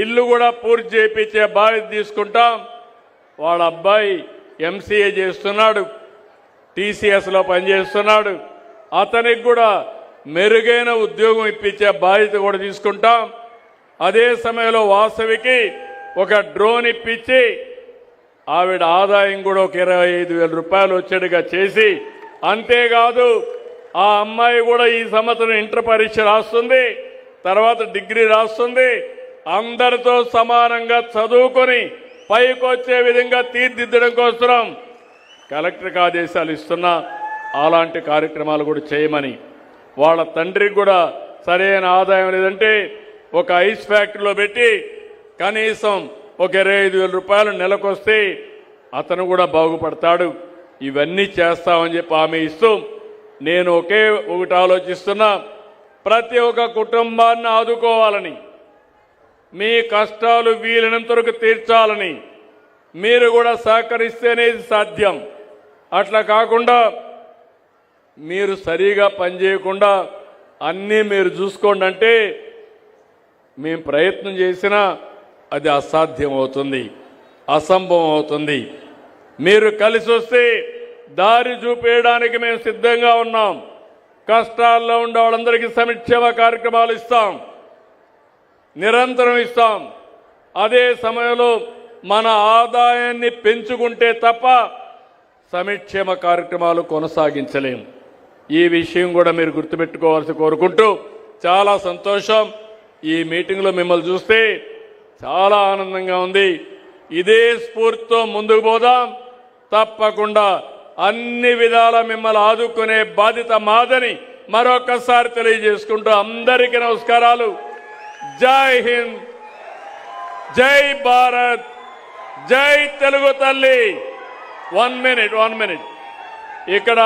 ఇల్లు కూడా పూర్తి చేయించే బాధ్యత తీసుకుంటాం. వాళ్ళ అబ్బాయి ఎంసీఏ చేస్తున్నాడు, టీసీఎస్లో పనిచేస్తున్నాడు, అతనికి కూడా మెరుగైన ఉద్యోగం ఇప్పించే బాధ్యత కూడా తీసుకుంటాం. అదే సమయంలో వాసవికి ఒక డ్రోన్ ఇప్పించి ఆవిడ ఆదాయం కూడా ఒక 25,000 రూపాయలు వచ్చేట్టుగా చేసి, అంతేకాదు ఆ అమ్మాయి కూడా ఈ సంవత్సరం ఇంటర్ పరీక్ష రాస్తుంది, తర్వాత డిగ్రీ రాస్తుంది. అందరితో సమానంగా చదువుకొని పైకొచ్చే విధంగా తీర్చిదిద్దడం కోసం కలెక్టర్కి ఆదేశాలు ఇస్తున్నా. అలాంటి కార్యక్రమాలు కూడా చేయమని. వాళ్ళ తండ్రికి కూడా సరైన ఆదాయం లేదంటే ఒక ఐస్ ఫ్యాక్టరీలో పెట్టి కనీసం ఒక 25,000 రూపాయలు నెలకొస్తే అతను కూడా బాగుపడతాడు. ఇవన్నీ చేస్తామని చెప్పి హామీ ఇస్తూ, నేను ఒకటి ఆలోచిస్తున్నా, ప్రతి ఒక్క కుటుంబాన్ని ఆదుకోవాలని, మీ కష్టాలు వీలైనంత వరకు తీర్చాలని మీరు కూడా సహకరిస్తేనే సాధ్యం. అట్లా కాకుండా మీరు సరిగా పనిచేయకుండా అన్నీ మీరు చూసుకోండి అంటే మేము ప్రయత్నం చేసినా అది అసాధ్యం అవుతుంది, అసంభవం అవుతుంది. మీరు కలిసి వస్తే దారి చూపేయడానికి మేము సిద్ధంగా ఉన్నాం. కష్టాల్లో ఉండే వాళ్ళందరికీ సంక్షేమ కార్యక్రమాలు ఇస్తాం, నిరంతరం ఇస్తాం. అదే సమయంలో మన ఆదాయాన్ని పెంచుకుంటే తప్ప సంక్షేమ కార్యక్రమాలు కొనసాగించలేం. ఈ విషయం కూడా మీరు గుర్తుపెట్టుకోవాల్సి కోరుకుంటూ, చాలా సంతోషం ఈ మీటింగ్లో మిమ్మల్ని చూస్తే చాలా ఆనందంగా ఉంది. ఇదే స్ఫూర్తితో ముందుకు పోదాం. తప్పకుండా అన్ని విధాల మిమ్మల్ని ఆదుకునే బాధ్యత మాదని మరొకసారి తెలియజేసుకుంటూ అందరికీ నమస్కారాలు. జై హింద్, జై భారత్, జై తెలుగు తల్లి. 1 మినిట్ ఇక్కడ